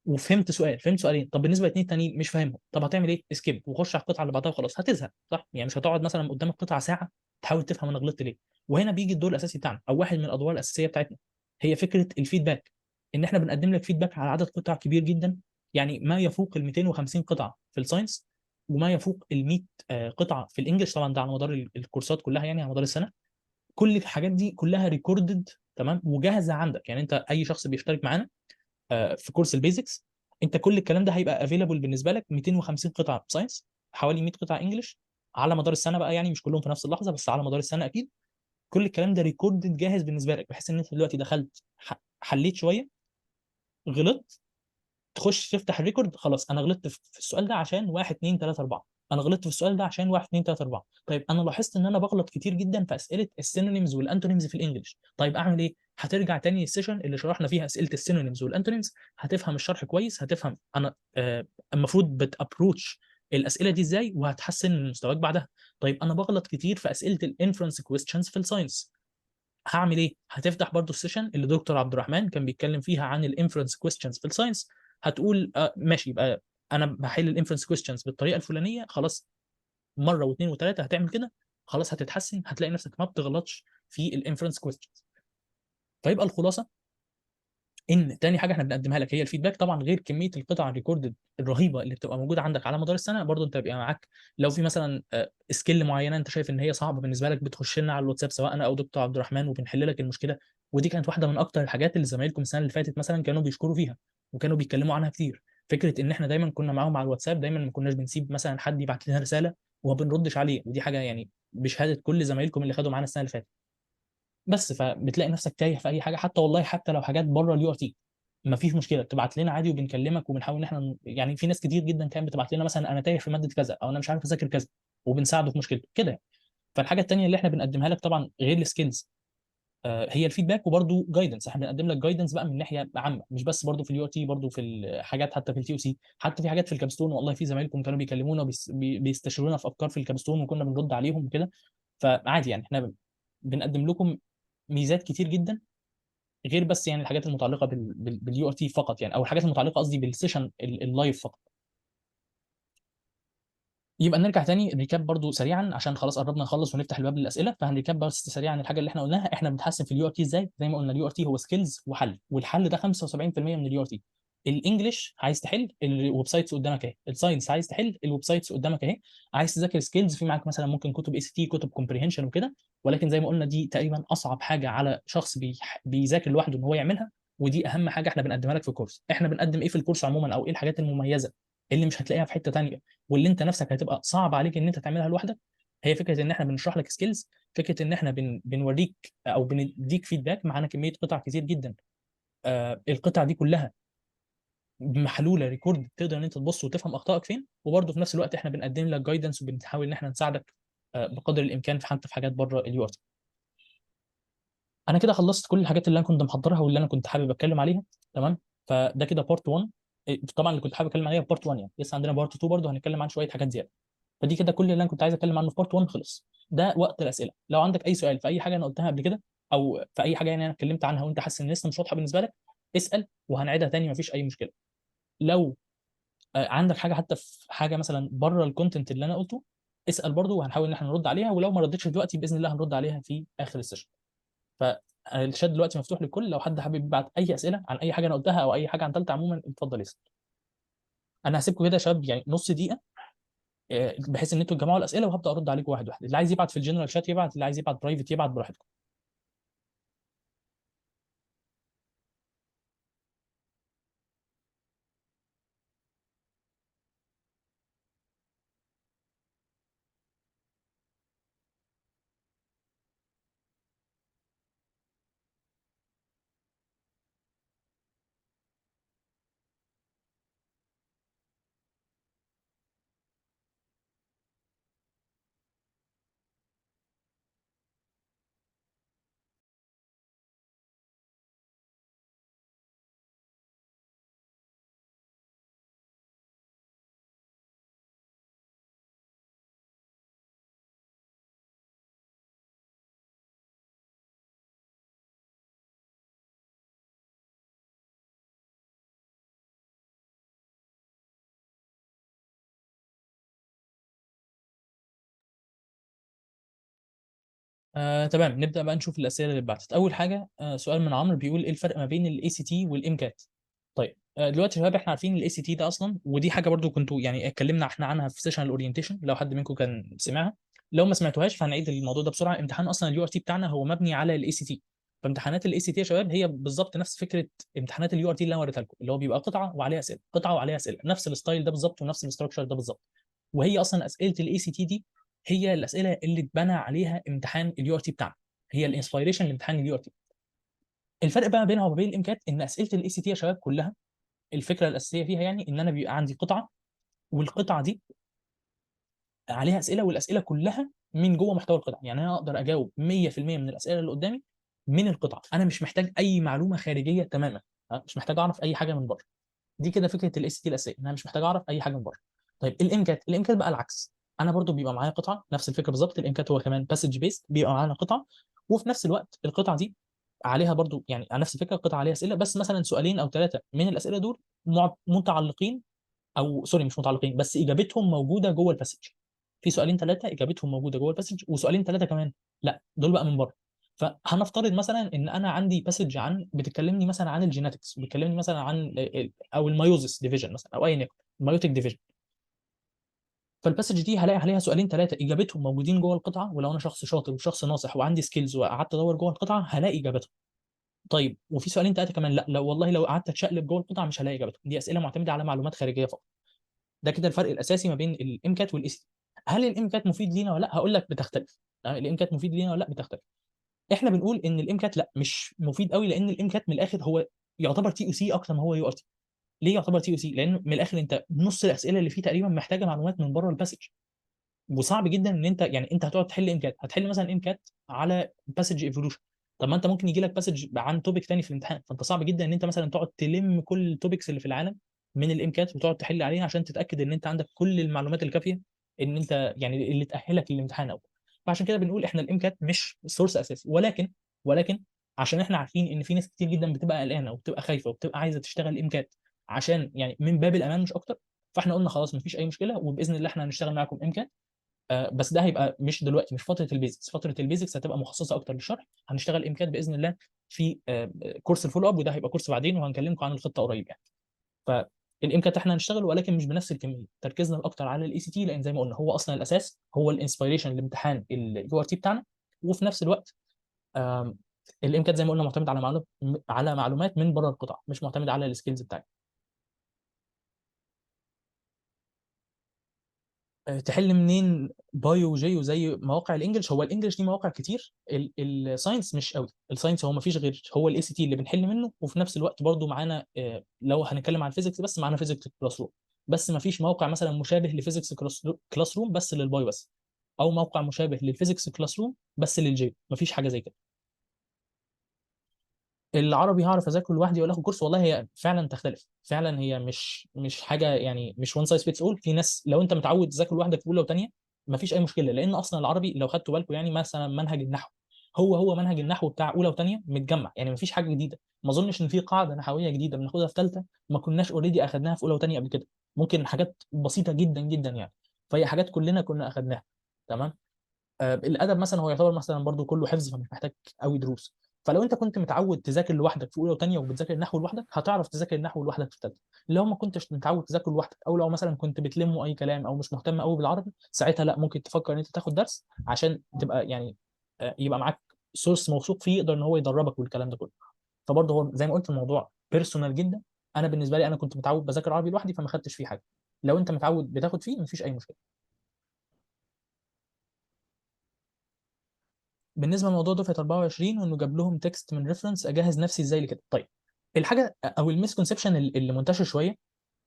وفهمت سؤال، فهمت سؤالين، طب بالنسبه للاثنين التانيين مش فاهمهم، طب هتعمل ايه؟ اسكيب وخش على القطعه اللي بعدها وخلاص. هتزهق صح؟ يعني مش هتقعد مثلا قدام القطعه ساعه تحاول تفهم انا غلطت ليه. وهنا بيجي الدور الاساسي بتاعنا، او واحد من الادوار الاساسيه بتاعتنا، هي فكره الفيدباك. ان احنا بنقدم لك فيدباك على عدد قطع كبير جدا، يعني ما يفوق ال 250 قطعه في الساينس، وما يفوق ال 100 قطعه في الانجليش. طبعا ده على مدار الكورسات كلها، يعني على مدار السنه. كل الحاجات دي كلها ريكوردد تمام وجاهزه عندك. يعني انت اي شخص بيشترك معانا في كورس البيزكس، انت كل الكلام ده هيبقى افيلابل بالنسبه لك. 250 قطعه ساينس، حوالي 100 قطعه انجلش على مدار السنه بقى، يعني مش كلهم في نفس اللحظه بس على مدار السنه اكيد. كل الكلام ده ريكوردد جاهز بالنسبه لك، بحيث ان انت دلوقتي دخلت حليت شويه، غلطت، تخش تفتح الريكورد، خلاص انا غلطت في السؤال ده عشان 1 2 3 4. انا غلطت في السؤال ده عشان 1 2 3 4. طيب انا لاحظت ان انا بغلط كتير جدا في اسئله السينونيمز والانتونيمز في الانجليش. طيب اعمل ايه؟ هترجع تاني السيشن اللي شرحنا فيها اسئله السينونيمز والانتونيمز، هتفهم الشرح كويس، هتفهم انا المفروض بتابروتش الاسئله دي ازاي، وهتحسن من مستواك بعدها. طيب انا بغلط كتير في اسئله الانفرنس كويستشنز في الساينس، هعمل ايه؟ هتفتح برضو السيشن اللي دكتور عبد الرحمن كان بيتكلم فيها عن الانفرنس كويستشنز في الساينس. هتقول ماشي، يبقى انا بحل الانفرنس كويستشنز بالطريقه الفلانيه، خلاص مره واثنين وثلاثه هتعمل كده، خلاص هتتحسن، هتلاقي نفسك ما بتغلطش في الانفرنس كويستشنز. فيبقى الخلاصه ان تاني حاجه احنا بنقدمها لك هي الفيدباك. طبعا غير كميه القطع الريكوردد الرهيبه اللي بتبقى موجوده عندك على مدار السنه، برضو انت بيبقى معاك لو في مثلا سكيل معينه انت شايف ان هي صعبه بالنسبه لك، بتخش لنا على الواتساب سواء انا او دكتور عبد الرحمن وبنحل لك المشكله. ودي كانت واحده من اكتر الحاجات اللي زمايلكم السنه اللي فاتت مثلا كانوا بيشكروا فيها وكانوا بيتكلموا عنها كتير. فكره ان احنا دايما كنا معاهم على الواتساب، دايما ما كناش بنسيب مثلا حد يبعت لنا رساله وما بنردش عليه. ودي حاجه يعني بشهاده كل زمايلكم اللي خدوا معانا السنه اللي فاتت. بس فبتلاقي نفسك تايه في اي حاجه، حتى والله حتى لو حاجات بره اليو ار تي ما فيش مشكله، تبعت لنا عادي وبنكلمك وبنحاول ان احنا يعني في ناس كتير جدا كانت بتبعت لنا مثلا انا تايه في ماده كذا او انا مش عارف اذاكر كذا، وبنساعده في مشكلته كده يعني. فالحاجه الثانيه اللي احنا بنقدمها لك طبعا غير السكيلز هي الفيدباك وبرده جايدنس. احنا بنقدم لك جايدنس بقى من ناحيه عامه، مش بس برده في اليو ار تي، برده في الحاجات حتى في التي او سي، حتى في حاجات في الكابستون. والله في زمايلكم كانوا بيكلمونا بيستشيرونا في افكار في الكابستون وكنا بنرد عليهم وكده. فعادي يعني احنا بنقدم لكم ميزات كتير جدا، غير بس يعني الحاجات المتعلقه باليو ار تي فقط، يعني او الحاجات المتعلقه قصدي بالسيشن اللايف فقط. يبقى نرجع تاني ريكاب برضو سريعا عشان خلاص قربنا نخلص ونفتح الباب للاسئله. فهنريكاب بس سريعا الحاجه اللي احنا قلناها. احنا بنتحسن في اليو ار تي ازاي؟ زي ما قلنا اليو ار تي هو سكيلز وحل، والحل ده 75% من اليو ار تي. الانجليش عايز تحل الويب سايتس قدامك اهي، الساينس عايز تحل الويب سايتس قدامك اهي، عايز تذاكر سكيلز في معاك مثلا ممكن كتب اي سي تي، كتب كومبريهنشن وكده. ولكن زي ما قلنا دي تقريبا اصعب حاجه على شخص بيذاكر لوحده ان هو يعملها، ودي اهم حاجه احنا بنقدمها لك في الكورس. احنا بنقدم ايه في الكورس عموما، او ايه الحاجات المميزه اللي مش هتلاقيها في حته تانيه واللي انت نفسك هتبقى صعب عليك ان انت تعملها لوحدك؟ هي فكره ان احنا بنشرح لك سكيلز، فكره ان احنا بنوريك او بنديك فيدباك. معانا كميه قطع كتير جدا، القطع دي كلها محلوله ريكورد، تقدر ان انت تبص وتفهم اخطائك فين. وبرده في نفس الوقت احنا بنقدم لك جايدنس وبنحاول ان احنا نساعدك بقدر الامكان في حتى في حاجات بره اليو ار. انا كده خلصت كل الحاجات اللي انا كنت محضرها واللي انا كنت حابب اتكلم عليها. تمام. فده كده بارت 1. طبعا اللي كنت حابب اتكلم عليها بارت 1، يعني لسه عندنا بارت 2 برضه هنتكلم عن شويه حاجات زياده. فدي كده كل اللي انا كنت عايز اتكلم عنه في بارت 1 خلص. ده وقت الاسئله. لو عندك اي سؤال في اي حاجه انا قلتها قبل كده، او في اي حاجه يعني انا اتكلمت عنها وانت حاسس ان لسه مش واضحه بالنسبه لك، اسال وهنعيدها تاني مفيش اي مشكله. لو عندك حاجه حتى في حاجه مثلا بره الكونتنت اللي انا قلته، اسال برضه وهنحاول ان احنا نرد عليها. ولو ما ردتش دلوقتي باذن الله هنرد عليها في اخر السيشن. فالشات دلوقتي مفتوح للكل، لو حد حابب يبعت اي اسئله عن اي حاجه انا قلتها او اي حاجه عن ثالثه عموما اتفضل اسال. انا هسيبكم كده يا شباب يعني نص دقيقه بحيث ان انتوا تجمعوا الاسئله وهبدا ارد عليكم واحد واحد. اللي عايز يبعت في الجنرال شات يبعت، اللي عايز يبعت برايفت يبعت براحتكم. تمام، نبدا بقى نشوف الاسئله اللي اتبعتت. اول حاجه سؤال من عمرو بيقول ايه الفرق ما بين الاي سي تي والامكات. طيب دلوقتي يا شباب احنا عارفين الاي سي تي ده اصلا، ودي حاجه برضو كنتوا يعني اتكلمنا احنا عنها في سيشن الاورينتيشن لو حد منكم كان سمعها. لو ما سمعتوهاش فهنعيد الموضوع ده بسرعه. امتحان اصلا اليو ار تي بتاعنا هو مبني على الاي سي تي. فامتحانات الاي سي تي يا شباب هي بالظبط نفس فكره امتحانات اليو ار تي اللي انا وريتها لكم، اللي هو بيبقى قطعه وعليها اسئله، قطعه وعليها اسئله، نفس الستايل ده بالظبط ونفس الاستراكشر ده بالظبط. وهي اصلا اسئله الاي سي تي دي هي الاسئله اللي اتبنى عليها امتحان اليو ار تي بتاعنا، هي الانسبيريشن لامتحان اليو ار تي. الفرق بقى بينها وبين الامكات ان اسئله الاي سي تي يا شباب كلها الفكره الاساسيه فيها يعني ان انا بيبقى عندي قطعه، والقطعه دي عليها اسئله، والاسئله كلها من جوه محتوى القطعه. يعني انا اقدر اجاوب 100% من الاسئله اللي قدامي من القطعه، انا مش محتاج اي معلومه خارجيه تماما. مش محتاج اعرف اي حاجه من بره. دي كده فكره الاي سي تي الاساسيه، ان انا مش محتاج اعرف اي حاجه من بره. طيب الامكات، الامكات بقى العكس. انا برضو بيبقى معايا قطعه نفس الفكره بالظبط. الامكات هو كمان باسج بيست، بيبقى معانا قطعه وفي نفس الوقت القطعه دي عليها برضو يعني على نفس الفكره، قطعه عليها اسئله، بس مثلا سؤالين او ثلاثه من الاسئله دول متعلقين، او سوري مش متعلقين بس اجابتهم موجوده جوه الباسج. في سؤالين ثلاثه اجابتهم موجوده جوه الباسج، وسؤالين ثلاثه كمان لا دول بقى من بره. فهنفترض مثلا ان انا عندي باسج عن بتكلمني مثلا عن الجينetics، بتكلمني مثلا عن او الميوزس ديفيجن مثلا او ايا يكن الميوتيك ديفيجن. فالباسج دي هلاقي عليها سؤالين ثلاثه اجابتهم موجودين جوه القطعه، ولو انا شخص شاطر وشخص ناصح وعندي سكيلز وقعدت ادور جوه القطعه هلاقي اجابتهم. طيب وفي سؤالين ثلاثه كمان لا، لو والله لو قعدت اتشقلب جوه القطعه مش هلاقي اجابتهم. دي اسئله معتمده على معلومات خارجيه فقط. ده كده الفرق الاساسي ما بين الامكات والاي سي. هل الامكات مفيد لينا ولا لا؟ هقول لك بتختلف. الامكات مفيد لينا ولا لا؟ بتختلف. احنا بنقول ان الامكات لا مش مفيد قوي، لان الامكات من الاخر هو يعتبر تي او سي اكتر ما هو يو ار تي. ليه يعتبر تي او سي؟ لان من الاخر انت نص الاسئله اللي فيه تقريبا محتاجه معلومات من بره الباسج، وصعب جدا ان انت يعني انت هتقعد تحل امكات، هتحل مثلا امكات على باسج ايفولوشن. طب ما انت ممكن يجي لك باسج عن توبيك تاني في الامتحان، فانت صعب جدا ان انت مثلا تقعد تلم كل التوبكس اللي في العالم من الامكات وتقعد تحل عليها عشان تتاكد ان انت عندك كل المعلومات الكافيه ان انت يعني اللي تاهلك للامتحان اول. فعشان كده بنقول احنا الامكات مش سورس اساسي، ولكن عشان احنا عارفين ان في ناس كتير جدا بتبقى قلقانه وبتبقى خايفه وبتبقى عايزه تشتغل امكات عشان يعني من باب الامان مش اكتر. فاحنا قلنا خلاص مفيش اي مشكله، وباذن الله احنا هنشتغل معاكم امكات. بس ده هيبقى مش دلوقتي، مش فتره البيزكس. فتره البيزكس هتبقى مخصصه اكتر للشرح. هنشتغل امكانيات باذن الله في كورس الفولو اب، وده هيبقى كورس بعدين وهنكلمكم عن الخطه قريب يعني. فالامكانيات احنا هنشتغل ولكن مش بنفس الكميه، تركيزنا الاكتر على الاي سي تي، لان زي ما قلنا هو اصلا الاساس، هو الانسبيريشن لامتحان اليو ار تي بتاعنا. وفي نفس الوقت الامكانيات زي ما قلنا معتمد على معلومات، على معلومات من بره القطع، مش معتمد على السكيلز بتاعتنا. تحل منين بايو وجيو زي مواقع الانجليش؟ هو الانجليش دي مواقع كتير، الساينس مش قوي. الساينس هو ما فيش غير هو الاي سي تي اللي بنحل منه، وفي نفس الوقت برضو معانا لو هنتكلم عن الفيزيكس بس معانا فيزيكس كلاس روم. بس ما فيش موقع مثلا مشابه لفيزيكس كلاس روم بس للبايو بس، او موقع مشابه للفيزيكس كلاس روم بس للجيو، ما فيش حاجه زي كده. العربي هعرف اذاكره لوحدي ولا اخد كورس؟ والله هي فعلا تختلف، فعلا هي مش حاجه يعني مش وان سايز فيتس اول. في ناس لو انت متعود تذاكر لوحدك في اولى وثانيه مفيش اي مشكله، لان اصلا العربي لو خدتوا بالكم يعني مثلا منهج النحو هو منهج النحو بتاع اولى وثانيه متجمع، يعني مفيش حاجه جديده. ما اظنش ان في قاعده نحويه جديده بناخدها في ثالثه ما كناش اوريدي اخدناها في اولى وثانيه قبل كده. ممكن حاجات بسيطه جدا جدا يعني، فهي حاجات كلنا كنا اخدناها. تمام. الادب مثلا هو يعتبر مثلا برضو كله حفظ فمش محتاج قوي دروس. فلو انت كنت متعود تذاكر لوحدك في اولى وثانيه وبتذاكر النحو لوحدك هتعرف تذاكر النحو لوحدك في ثالثه. لو ما كنتش متعود تذاكر لوحدك، او لو مثلا كنت بتلم اي كلام او مش مهتم قوي بالعربي، ساعتها لا ممكن تفكر ان انت تاخد درس عشان تبقى يعني يبقى معاك سورس موثوق فيه يقدر ان هو يدربك والكلام ده كله. فبرضه هو زي ما قلت الموضوع بيرسونال جدا. انا بالنسبه لي انا كنت متعود بذاكر عربي لوحدي فما خدتش فيه حاجه. لو انت متعود بتاخد فيه مفيش اي مشكله. بالنسبه لموضوع دفعه 24 وانه جاب لهم تكست من ريفرنس، اجهز نفسي ازاي لكده؟ طيب الحاجه او المسكونسبشن اللي منتشر شويه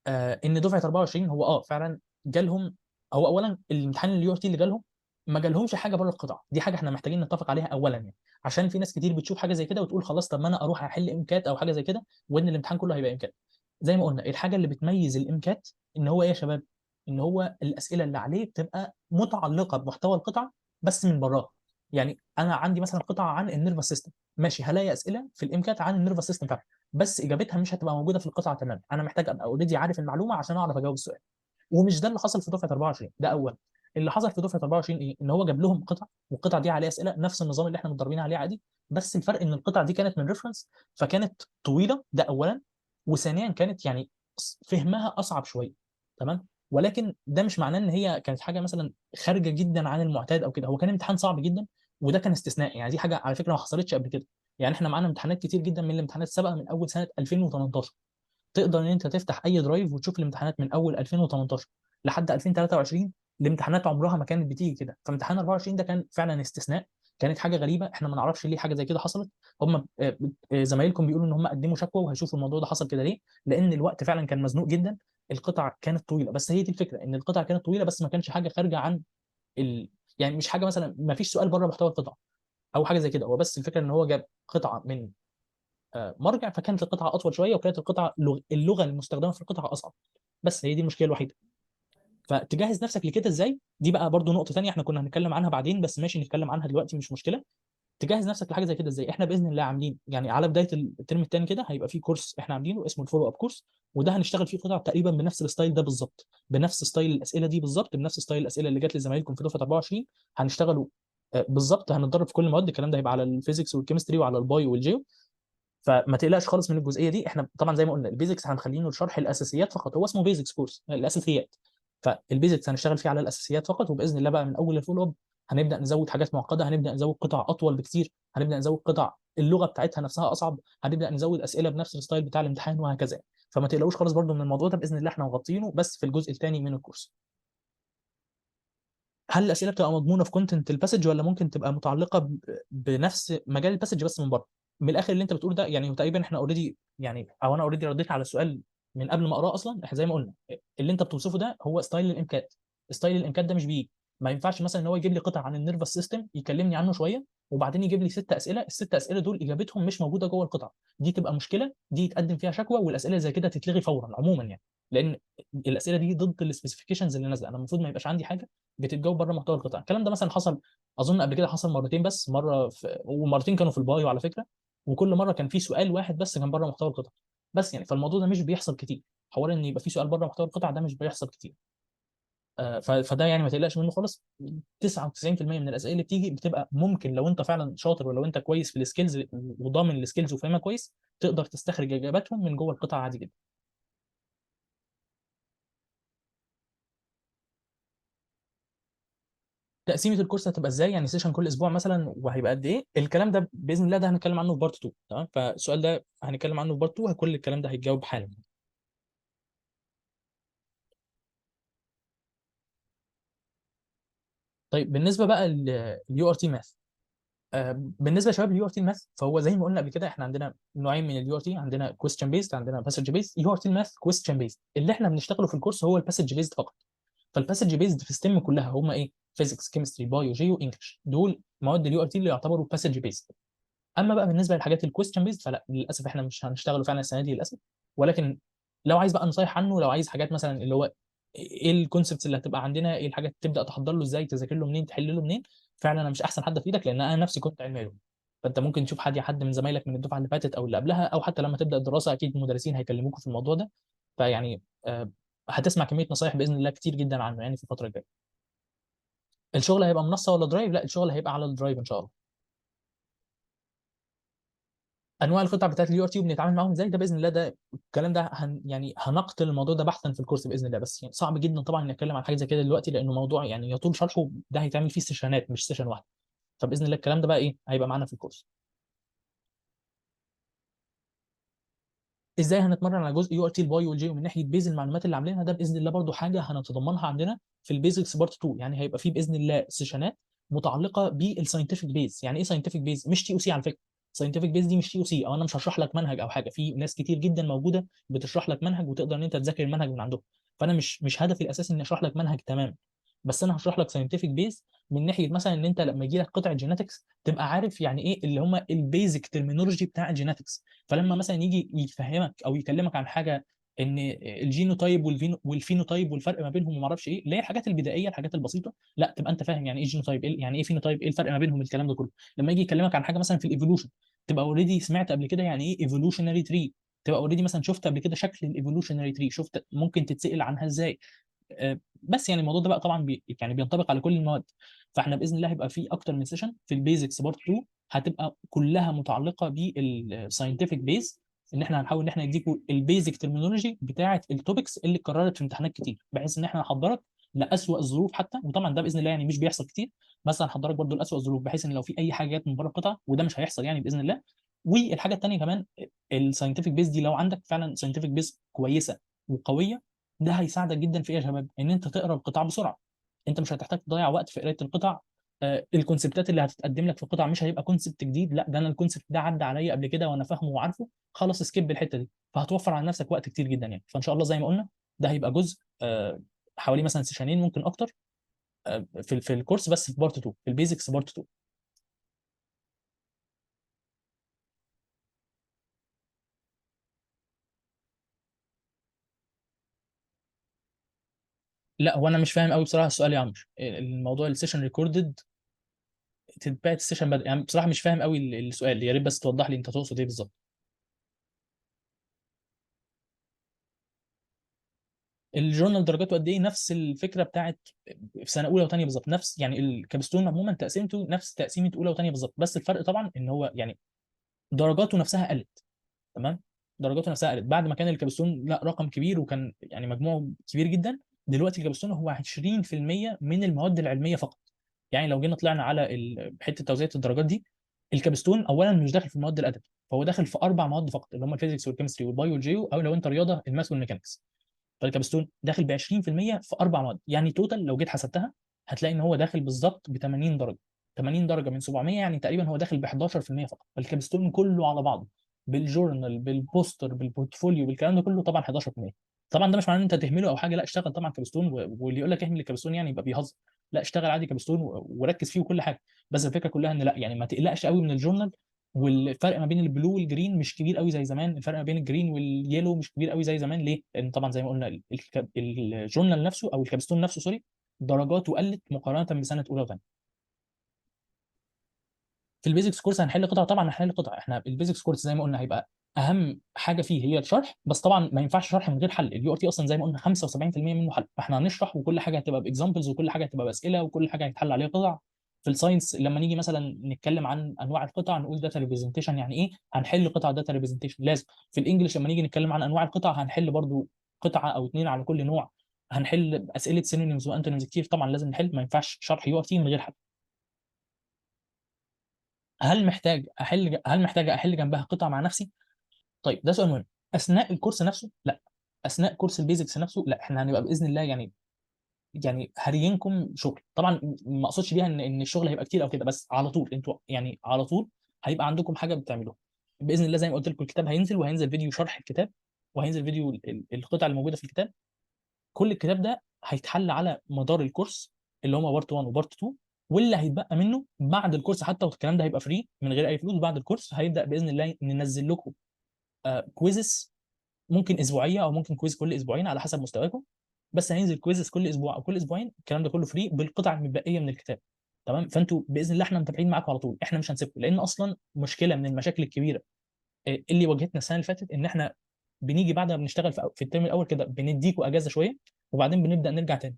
ان دفعه 24 هو فعلا جالهم. هو اولا الامتحان اليو ار تي اللي جالهم ما جالهمش حاجه بره القطاع، دي حاجه احنا محتاجين نتفق عليها اولا يعني. عشان في ناس كتير بتشوف حاجه زي كده وتقول خلاص طب ما انا اروح احل امكات او حاجه زي كده وان الامتحان كله هيبقى امكات. زي ما قلنا الحاجه اللي بتميز الامكات ان هو ايه يا شباب؟ ان هو الاسئله اللي عليه بتبقى متعلقه بمحتوى القطعه بس من براها. يعني انا عندي مثلا قطعه عن النيرفس سيستم، ماشي هلاقي اسئله في الامكات عن النيرفس سيستم فعلا، بس اجابتها مش هتبقى موجوده في القطعه تماما. انا محتاج ابقى اوريدي عارف المعلومه عشان اعرف اجاوب السؤال. ومش ده اللي حصل في دفعه 24 ده اولا. اللي حصل في دفعه 24 ايه؟ ان هو جاب لهم قطع، والقطع دي عليها اسئله نفس النظام اللي احنا متدربين عليه عادي، بس الفرق ان القطع دي كانت من ريفرنس، فكانت طويله، ده اولا. وثانيا كانت يعني فهمها اصعب شويه. تمام. ولكن ده مش معناه ان هي كانت حاجه مثلا خارجه جدا عن المعتاد او كده، هو كان امتحان صعب جدا، وده كان استثناء. يعني دي حاجه على فكره ما حصلتش قبل كده. يعني احنا معانا امتحانات كتير جدا من الامتحانات السابقه من اول سنه 2018. تقدر ان انت تفتح اي درايف وتشوف الامتحانات من اول 2018 لحد 2023. الامتحانات عمرها ما كانت بتيجي كده، فامتحان 24 ده كان فعلا استثناء. كانت حاجه غريبه، احنا ما نعرفش ليه حاجه زي كده حصلت. هم زمايلكم بيقولوا ان هم قدموا شكوى وهيشوفوا الموضوع ده حصل كده ليه، لان الوقت فعلا كان مزنوق جدا. القطع كانت طويله، بس هي دي الفكره، ان القطع كانت طويله بس ما كانش حاجه خارجه عن ال... يعني مش حاجه مثلا ما فيش سؤال بره محتوى القطعه او حاجه زي كده، هو بس الفكره ان هو جاب قطعه من مرجع، فكانت القطعه اطول شويه، وكانت القطعه اللغه المستخدمه في القطعه اصعب. بس هي دي المشكله الوحيده. فتجهز نفسك لكده ازاي؟ دي بقى برضو نقطه ثانيه احنا كنا هنتكلم عنها بعدين، بس ماشي نتكلم عنها دلوقتي مش مشكله. تجهز نفسك لحاجه زي كده ازاي؟ احنا باذن الله عاملين يعني على بدايه الترم الثاني كده هيبقى في كورس احنا عاملينه اسمه الفولو اب كورس، وده هنشتغل فيه قطع تقريبا بنفس الستايل ده بالظبط، بنفس ستايل الاسئله دي بالظبط، بنفس ستايل الاسئله اللي جت لزمايلكم في دفعه 24. هنشتغلوا بالظبط، هنتدرب في كل المواد. الكلام ده هيبقى على الفيزيكس والكيمستري وعلى البايو والجيو. فما تقلقش خالص من الجزئيه دي. احنا طبعا زي ما قلنا البيزكس هنخلينه لشرح الاساسيات فقط، هو اسمه بيزكس كورس الاساسيات. فالبيزكس هنشتغل فيه على الاساسيات فقط، وباذن الله بقى من اول الفول اب هنبدا نزود حاجات معقده، هنبدا نزود قطع اطول بكتير، هنبدا نزود قطع اللغه بتاعتها نفسها اصعب، هنبدا نزود اسئله بنفس الستايل بتاع الامتحان وهكذا. فما تقلقوش خالص برضو من الموضوع ده، باذن الله احنا مغطينه بس في الجزء الثاني من الكورس. هل الاسئله بتبقى مضمونه في كونتنت الباسج، ولا ممكن تبقى متعلقه بنفس مجال الباسج بس من بره؟ من الاخر اللي انت بتقول ده يعني تقريبا احنا اوريدي يعني، او انا اوريدي رديت على السؤال من قبل ما اقراه اصلا. احنا زي ما قلنا اللي انت بتوصفه ده هو ستايل الامكات. ستايل الامكات ده مش بيجي، ما ينفعش مثلا ان هو يجيب لي قطع عن النيرفس سيستم يكلمني عنه شويه، وبعدين يجيب لي ست اسئله، الست اسئله دول اجابتهم مش موجوده جوه القطعه. دي تبقى مشكله، دي يتقدم فيها شكوى، والاسئله زي كده تتلغي فورا عموما يعني. لان الاسئله دي ضد السبيسيفيكيشنز اللي نازله. انا المفروض ما يبقاش عندي حاجه بتتجاوب بره محتوى القطع. الكلام ده مثلا حصل اظن قبل كده، حصل مرتين بس، مره في ومرتين كانوا في البايو على فكره، وكل مره كان في سؤال واحد بس كان بره محتوى القطع. بس يعني فالموضوع ده مش بيحصل كتير، حوار ان يبقى في سؤال بره محتوى القطع ده مش بيحصل كتير. فده يعني ما تقلقش منه خالص. 99% من الاسئله اللي بتيجي بتبقى ممكن لو انت فعلا شاطر، ولو انت كويس في السكيلز وضامن السكيلز وفاهمها كويس، تقدر تستخرج اجاباتهم من جوه القطع عادي جدا. تقسيمه الكورس هتبقى ازاي؟ يعني سيشن كل اسبوع مثلا، وهيبقى قد ايه؟ الكلام ده باذن الله ده هنتكلم عنه في بارت 2. تمام، فالسؤال ده هنتكلم عنه في بارت 2، كل الكلام ده هيتجاوب حالا. طيب بالنسبه بقى لليو ار تي ماث، بالنسبه لشباب اليو ار تي الماث، فهو زي ما قلنا قبل كده احنا عندنا نوعين من اليو ار تي، عندنا كويستشن بيست، عندنا باسج بيست. يو ار تي الماث كويستشن بيست، اللي احنا بنشتغله في الكورس هو الباسج بيست فقط. فالباسج بيست في ستيم كلها هم ايه؟ فيزيكس، كيمستري، بايو، جيو، انجلش، دول مواد اليو ار تي اللي يعتبروا باسج بيست. اما بقى بالنسبه للحاجات الكويستشن بيست فلا، للاسف احنا مش هنشتغله فعلا السنه دي للاسف. ولكن لو عايز بقى نصيح عنه، لو عايز حاجات مثلا اللي هو ايه الكونسبتس اللي هتبقى عندنا، ايه الحاجات تبدا تحضر له ازاي، تذاكر له منين، تحل له منين، فعلا انا مش احسن حد في ايدك، لان انا نفسي كنت علمي علوم. فانت ممكن تشوف حد من زمايلك من الدفعه اللي فاتت او اللي قبلها، او حتى لما تبدا الدراسه اكيد المدرسين هيكلموكوا في الموضوع ده. فيعني هتسمع كميه نصايح باذن الله كتير جدا عنه يعني في الفتره الجايه. الشغل هيبقى منصه ولا درايف؟ لا، الشغل هيبقى على الدرايف ان شاء الله. انواع القطع بتاعت اليو ار تي وبنتعامل معاهم ازاي، ده باذن الله ده الكلام ده يعني هنقتل الموضوع ده بحثا في الكورس باذن الله. بس يعني صعب جدا طبعا اني اتكلم عن حاجه زي كده دلوقتي، لانه موضوع يعني يطول شرحه، ده هيتعمل فيه سيشنات مش سيشن واحده. فباذن الله الكلام ده بقى ايه هيبقى معانا في الكورس. ازاي هنتمرن على جزء يو ار تي الباي والجي من ناحيه بيز المعلومات اللي عاملينها، ده باذن الله برضو حاجه هنتضمنها عندنا في البيزكس بارت 2. يعني هيبقى فيه باذن الله سيشنات متعلقه بالساينتفك بيز. يعني ايه ساينتفك بيز؟ مش تي او سي على فكره. ساينتفك بيز دي مش تي او سي، او انا مش هشرح لك منهج او حاجه، في ناس كتير جدا موجوده بتشرح لك منهج وتقدر ان انت تذاكر المنهج من عندهم. فانا مش هدفي الاساسي اني اشرح لك منهج تمام، بس انا هشرح لك ساينتفك بيز من ناحيه مثلا ان انت لما يجي لك قطعه جينetics تبقى عارف يعني ايه اللي هم البيزك ترمينولوجي بتاع الجينetics. فلما مثلا يجي يفهمك او يكلمك عن حاجه ان الجينوتايب والفينوتايب والفرق ما بينهم وما اعرفش ايه، اللي هي الحاجات البدائيه الحاجات البسيطه، لا تبقى انت فاهم يعني ايه جينوتايب، إيه يعني ايه فينوتايب، ايه الفرق ما بينهم، الكلام ده كله. لما يجي يكلمك عن حاجه مثلا في الايفولوشن، تبقى اوريدي سمعت قبل كده يعني ايه ايفولوشنري تري، تبقى اوريدي مثلا شفت قبل كده شكل الايفولوشنري تري، شفت ممكن تتسال عنها ازاي. بس يعني الموضوع ده بقى طبعا يعني بينطبق على كل المواد. فاحنا باذن الله هيبقى في اكتر من سيشن في البيزكس بارت 2 هتبقى كلها متعلقه بالساينتفك بيز، ان احنا هنحاول ان احنا نديكوا البيزك ترمينولوجي بتاعه التوبكس اللي اتكررت في امتحانات كتير، بحيث ان احنا نحضرك لاسوء الظروف حتى، وطبعا ده باذن الله يعني مش بيحصل كتير، بس هنحضرك برضو لاسوء الظروف، بحيث ان لو في اي حاجه جت من بره القطعه، وده مش هيحصل يعني باذن الله. والحاجه الثانيه كمان، الساينتفك بيز دي لو عندك فعلا ساينتفك بيز كويسه وقويه، ده هيساعدك جدا في ايه يا شباب؟ ان انت تقرا القطاع بسرعه. انت مش هتحتاج تضيع وقت في قرايه القطع. الكونسبتات اللي هتتقدم لك في القطع مش هيبقى كونسبت جديد، لا ده انا الكونسبت ده عدى عليا قبل كده وانا فاهمه وعارفه، خلاص سكيب الحته دي، فهتوفر على نفسك وقت كتير جدا يعني. فان شاء الله زي ما قلنا ده هيبقى جزء حوالي مثلا سيشنين ممكن اكتر في الكورس، بس في بارت 2 في البيزكس بارت 2. لا هو انا مش فاهم قوي بصراحه السؤال يا عمرو، الموضوع السيشن ريكوردد تتبعت السيشن بدري، يعني بصراحه مش فاهم قوي السؤال، يا ريت بس توضح لي انت تقصد ايه بالظبط. الجورنال درجاته قد ايه؟ نفس الفكره بتاعت في سنه اولى وثانيه بالظبط، نفس يعني الكابستون عموما تقسيمته نفس تقسيمه اولى وثانيه بالظبط، بس الفرق طبعا ان هو يعني درجاته نفسها قلت. تمام. درجاته نفسها قلت بعد ما كان الكابستون لا رقم كبير وكان يعني مجموعه كبير جدا، دلوقتي الكابستون هو 20% من المواد العلميه فقط. يعني لو جينا طلعنا على حته توزيع الدرجات دي، الكابستون اولا مش داخل في المواد الادبي، فهو داخل في 4 مواد فقط اللي هم الفيزيكس والكيمستري والبايو والجيو، او لو انت رياضه الماث والميكانكس. فالكابستون داخل ب 20% في 4 مواد، يعني توتال لو جيت حسبتها هتلاقي ان هو داخل بالظبط ب 80 درجه. 80 درجه من 700 يعني تقريبا هو داخل ب 11% فقط. فالكابستون كله على بعضه بالجورنال بالبوستر بالبورتفوليو بالكلام ده كله طبعا 11%. طبعا ده مش معناه ان انت تهمله او حاجه، لا اشتغل طبعا كابستون، واللي يقول لك اهمل الكابستون يعني يبقى بيهزر. لا اشتغل عادي كابستون وركز فيه وكل حاجه. بس الفكره كلها ان لا يعني ما تقلقش قوي من الجورنال، والفرق ما بين البلو والجرين مش كبير قوي زي زمان، الفرق ما بين الجرين واليلو مش كبير قوي زي زمان. ليه؟ لان طبعا زي ما قلنا الجورنال نفسه او الكابستون نفسه سوري، درجاته قلت مقارنه بسنه اولى وثانيه. في البيزكس كورس هنحل قطع، طبعا هنحل قطع. احنا البيزكس كورس زي ما قلنا هيبقى اهم حاجه فيه هي الشرح، بس طبعا ما ينفعش شرح من غير حل. اليو ار تي اصلا زي ما قلنا 75% منه حل، فاحنا هنشرح وكل حاجه هتبقى باكزامبلز وكل حاجه هتبقى باسئله وكل حاجه هيتحل عليها قطع. في الساينس لما نيجي مثلا نتكلم عن انواع القطع نقول داتا ريبريزنتيشن يعني ايه، هنحل قطع داتا ريبريزنتيشن لازم. في الانجليش لما نيجي نتكلم عن انواع القطع هنحل برضو قطعه او اتنين على كل نوع. هنحل اسئله سينونيمز وانتونيمز كتير طبعا لازم نحل، ما ينفعش شرح يو ار تي من غير حل. هل محتاج احل جنبها قطع مع نفسي؟ طيب ده سؤال مهم. اثناء الكورس نفسه لا، اثناء كورس البيزكس نفسه لا، احنا هنبقى باذن الله يعني هرينكم شغل. طبعا ما اقصدش بيها ان الشغل هيبقى كتير او كده، بس على طول انتوا يعني على طول هيبقى عندكم حاجه بتعملوها. باذن الله زي ما قلت لكم الكتاب هينزل، وهينزل فيديو شرح الكتاب، وهينزل فيديو القطع الموجوده في الكتاب. كل الكتاب ده هيتحل على مدار الكورس اللي هم بارت 1 وبارت 2. واللي هيتبقى منه بعد الكورس حتى، والكلام ده هيبقى فري من غير اي فلوس، بعد الكورس هيبدا باذن الله ننزل لكم كويزز ممكن اسبوعيه او ممكن كويز كل اسبوعين على حسب مستواكم. بس هينزل كويزز كل اسبوع او كل اسبوعين، الكلام ده كله فري بالقطع المتبقيه من الكتاب. تمام. فانتوا باذن الله احنا متابعين معاكم على طول، احنا مش هنسيبكم، لان اصلا مشكله من المشاكل الكبيره اللي واجهتنا السنه اللي فاتت ان احنا بنيجي بعد ما بنشتغل في الترم الاول كده بنديكوا اجازه شويه، وبعدين بنبدا نرجع تاني.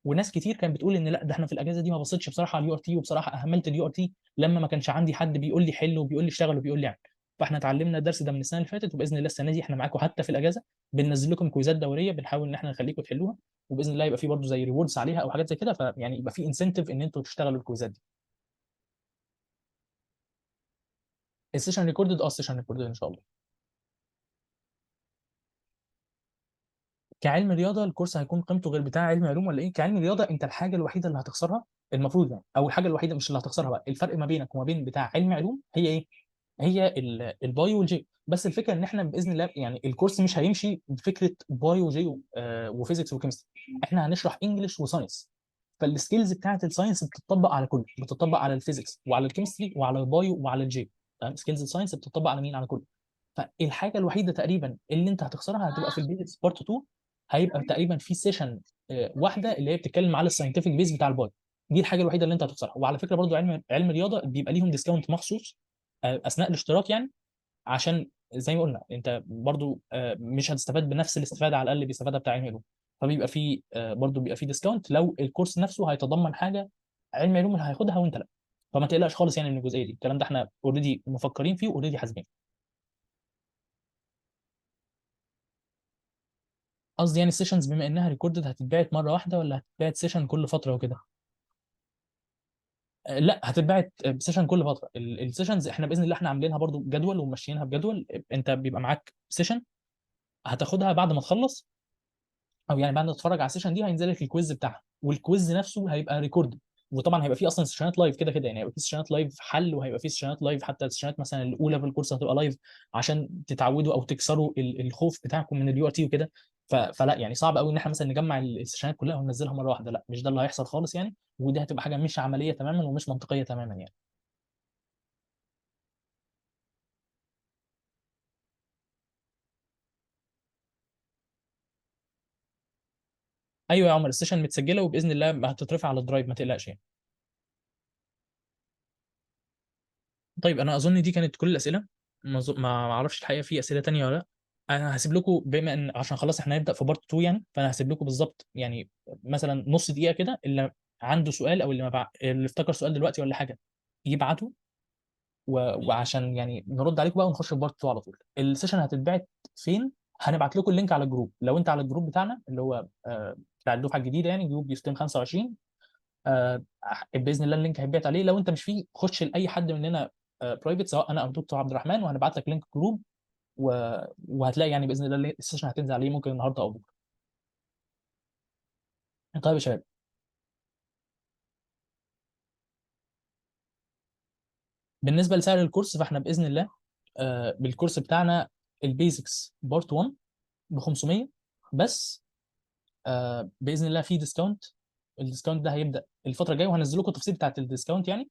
وناس كتير كانت بتقول ان لا ده احنا في الاجازه دي ما بصيتش بصراحه على اليو ار تي، وبصراحه اهملت اليو ار تي لما ما كانش عندي حد بيقول لي حل وبيقول لي اشتغل وبيقول لي اعمل. فاحنا اتعلمنا الدرس ده من السنه اللي فاتت، وباذن الله السنه دي احنا معاكم حتى في الاجازه، بننزل لكم كويزات دوريه بنحاول ان احنا نخليكم تحلوها، وباذن الله يبقى في برضه زي ريوردز عليها او حاجات زي كده، فيعني يبقى في انسنتيف ان انتوا تشتغلوا الكويزات دي. السيشن ريكوردد، السيشن ريكوردد ان شاء الله. كعلم رياضه الكورس هيكون قيمته غير بتاع علم علوم ولا ايه؟ كعلم رياضه انت الحاجه الوحيده اللي هتخسرها المفروض يعني، او الحاجه الوحيده مش اللي هتخسرها بقى، الفرق ما بينك وما بين بتاع علم علوم هي ايه؟ هي البايو والجيو. بس الفكره ان احنا باذن الله يعني الكورس مش هيمشي بفكره بايو وجيو وفيزيكس وكيمستري، احنا هنشرح انجلش وساينس. فالسكيلز بتاعت الساينس بتطبق على كله، بتطبق على الفيزيكس وعلى الكيمستري وعلى البايو وعلى الجيو. تمام. سكيلز الساينس بتطبق على مين؟ على كله. فالحاجه الوحيده تقريبا اللي انت هتخسرها هتبقى في البيزكس بارت 2. هيبقى تقريبا في سيشن واحده اللي هي بتتكلم على الساينتفك بيز بتاع البايو. دي الحاجه الوحيده اللي انت هتخسرها. وعلى فكره برضو علم الرياضه بيبقى ليهم ديسكاونت مخصوص اثناء الاشتراك يعني، عشان زي ما قلنا انت برضو مش هتستفاد بنفس الاستفاده على الاقل بيستفادها بتاع علم العلوم. فبيبقى فيه برضه بيبقى فيه ديسكاونت لو الكورس نفسه هيتضمن حاجه علم علوم اللي هياخدها وانت لا. فما تقلقش خالص يعني من الجزئيه دي، الكلام ده احنا اوريدي مفكرين فيه واوريدي حاسبين. قصدي يعني السيشنز بما انها ريكوردد هتتبعت مره واحده ولا هتتبعت سيشن كل فتره وكده؟ لا هتتبعت سيشن كل فتره. السيشنز احنا باذن الله احنا عاملينها برضو جدول وماشيينها بجدول. انت بيبقى معاك سيشن هتاخدها بعد ما تخلص، او يعني بعد ما تتفرج على السيشن دي هينزل لك الكويز بتاعها، والكويز نفسه هيبقى ريكورد. وطبعا هيبقى فيه اصلا سيشنات لايف كده كده، يعني هيبقى فيه سيشنات لايف حل، وهيبقى فيه سيشنات لايف حتى السيشنات مثلا الاولى في الكورس هتبقى لايف عشان تتعودوا او تكسروا الخوف بتاعكم من اليو ار تي وكده. فلا يعني صعب قوي ان احنا مثلا نجمع السيشنات كلها وننزلها مره واحده، لا مش ده اللي هيحصل خالص يعني. ودي هتبقى حاجه مش عمليه تماما ومش منطقيه تماما يعني. ايوه يا عمر، السيشن متسجله وباذن الله هتترفع على الدرايف، ما تقلقش يعني. طيب انا اظن دي كانت كل الاسئله. ما اعرفش الحقيقه في اسئله تانية ولا لا. انا هسيب لكم بما ان عشان خلاص احنا هنبدا في بارت 2 يعني، فانا هسيب لكم بالظبط يعني مثلا نص دقيقه كده، اللي عنده سؤال او اللي ما اللي افتكر سؤال دلوقتي ولا حاجه يبعته، وعشان يعني نرد عليكم بقى ونخش في بارت 2 على طول. السيشن هتتبعت فين؟ هنبعت لكم اللينك على الجروب، لو انت على الجروب بتاعنا اللي هو بتاع الدفعه الجديده يعني، جروب يوستيم 25. آه، باذن الله اللينك هيتبعت عليه. لو انت مش فيه خش لاي حد مننا برايفت، سواء انا او دكتور عبد الرحمن، وهنبعت لك لينك جروب وهتلاقي يعني باذن الله السيشن هتنزل عليه ممكن النهارده او بكره. طيب يا شباب، بالنسبه لسعر الكورس فاحنا باذن الله بالكورس بتاعنا البيزكس بارت 1 ب 500 بس. باذن الله في ديسكاونت. الديسكاونت ده هيبدا الفتره الجايه، وهنزل لكم التفاصيل بتاعت الديسكاونت يعني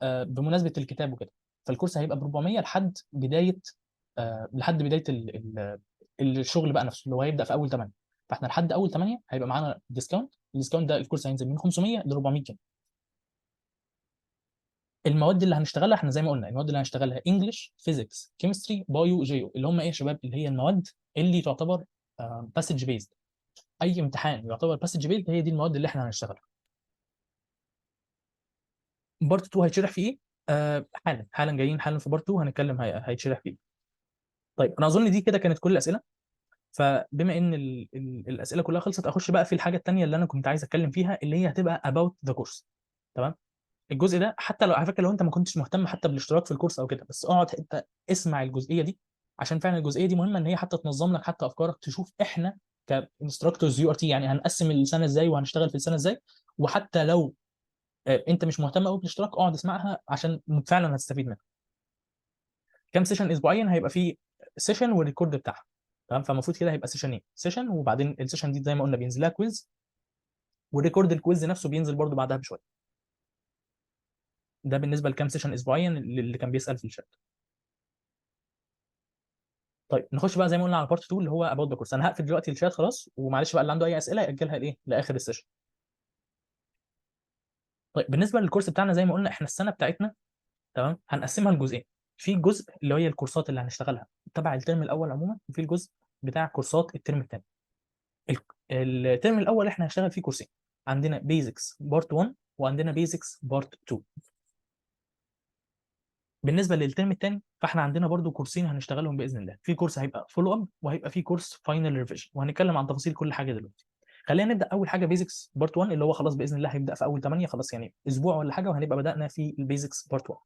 بمناسبه الكتاب وكده. فالكورس هيبقى ب 400 لحد بدايه الشغل بقى نفسه اللي هو هيبدا في اول 8. فاحنا لحد اول 8 هيبقى معانا ديسكاونت. الديسكاونت ده الكورس هينزل من 500 ل 400 جنيه. المواد اللي هنشتغلها احنا زي ما قلنا، المواد اللي هنشتغلها انجلش، فيزيكس، كيمستري، بايو، جيو، اللي هم ايه يا شباب؟ اللي هي المواد اللي تعتبر باسج بيزد. اي امتحان يعتبر باسج بيزد هي دي المواد اللي احنا هنشتغلها. بارت 2 هيتشرح فيه ايه؟ حالا جايين حالا في بارت 2 هنتكلم هيتشرح فيه إيه. طيب انا اظن دي كده كانت كل الاسئله. فبما ان الاسئله كلها خلصت، اخش بقى في الحاجه الثانيه اللي انا كنت عايز اتكلم فيها، اللي هي هتبقى about the course. تمام. الجزء ده حتى لو على فكره لو انت ما كنتش مهتم حتى بالاشتراك في الكورس او كده، بس اقعد انت اسمع الجزئيه دي، عشان فعلا الجزئيه دي مهمه، ان هي حتى تنظم لك حتى افكارك، تشوف احنا كانستراكتورز يو ار تي يعني هنقسم السنه ازاي وهنشتغل في السنه ازاي. وحتى لو انت مش مهتم قوي بالاشتراك، اقعد اسمعها عشان فعلا هتستفيد منها. كام سيشن اسبوعيا هيبقى فيه سيشن والريكورد بتاعها. تمام. فالمفروض كده هيبقى سيشنين، سيشن وبعدين السيشن دي زي ما قلنا بينزل لها كويز، والريكورد الكويز نفسه بينزل برده بعدها بشويه. ده بالنسبه لكام سيشن اسبوعيا اللي كان بيسال في الشات. طيب نخش بقى زي ما قلنا على بارت 2 اللي هو اباوت ذا كورس. انا هقفل دلوقتي الشات خلاص، ومعلش بقى اللي عنده اي اسئله ياجلها لايه لاخر السيشن. طيب بالنسبه للكورس بتاعنا زي ما قلنا احنا السنه بتاعتنا تمام هنقسمها لجزئين. في جزء اللي هي الكورسات اللي هنشتغلها تبع الترم الاول عموما، وفي الجزء بتاع كورسات الترم الثاني. الترم الاول احنا هنشتغل فيه كورسين، عندنا بيزكس بارت 1 وعندنا بيزكس بارت 2. بالنسبه للترم الثاني فاحنا عندنا برضو كورسين هنشتغلهم باذن الله. في كورس هيبقى فولو اب، وهيبقى في كورس فاينل ريفيجن، وهنتكلم عن تفاصيل كل حاجه دلوقتي. خلينا نبدا اول حاجه بيزكس بارت 1 اللي هو خلاص باذن الله هيبدا في اول 8 خلاص يعني اسبوع ولا حاجه، وهنبقى بدانا في البيزكس بارت 1.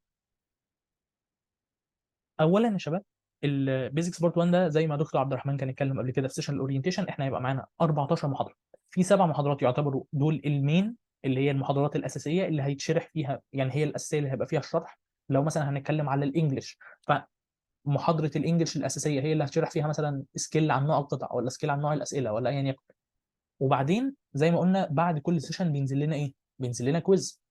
اولا يا شباب البيزكس بارت 1 ده زي ما دكتور عبد الرحمن كان اتكلم قبل كده في سيشن الاورينتيشن، احنا هيبقى معانا 14 محاضره. في 7 محاضرات يعتبروا دول المين، اللي هي المحاضرات الاساسيه اللي هيتشرح فيها، يعني هي الاساسيه اللي هيبقى فيها الشرح. لو مثلا هنتكلم على الانجليش، فمحاضره الانجليش الاساسيه هي اللي هتشرح فيها مثلا سكيل عن نوع القطع، ولا سكيل عن نوع الاسئله، ولا ايا يكن. وبعدين زي ما قلنا بعد كل سيشن بينزل لنا ايه؟ بينزل لنا كويز.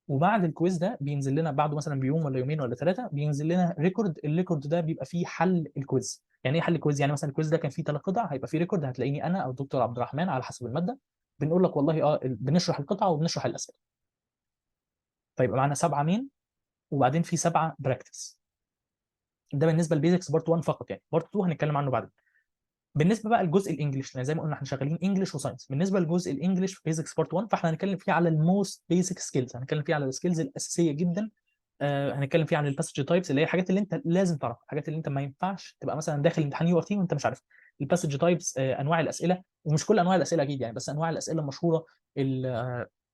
وبعد الكويز ده بينزل لنا بعده مثلا بيوم ولا يومين ولا 3 بينزل لنا ريكورد. الريكورد ده بيبقى فيه حل الكويز. يعني ايه حل الكويز؟ يعني مثلا الكويز ده كان فيه 3 قطع، هيبقى فيه ريكورد هتلاقيني انا او الدكتور عبد الرحمن على حسب الماده بنقول لك والله بنشرح القطعه وبنشرح الاسئله. فيبقى معانا 7 مين، وبعدين في 7 براكتس. ده بالنسبه للبيزكس بارت 1 فقط، يعني بارت 2 هنتكلم عنه بعدين. بالنسبه بقى لجزء الانجليش، زي ما قلنا احنا شغالين انجلش وساينس. بالنسبه لجزء الانجليش في بيزكس بارت 1، فاحنا هنتكلم فيه على الموست بيزك سكيلز، هنتكلم فيه على السكيلز الاساسيه جدا. هنتكلم فيه عن الباسج تايبس، اللي هي الحاجات اللي انت لازم تعرفها، الحاجات اللي انت ما ينفعش تبقى مثلا داخل امتحان يو ار تي وانت مش عارفها. الباسج تايبس انواع الاسئله، ومش كل انواع الاسئله اكيد يعني، بس انواع الاسئله المشهوره،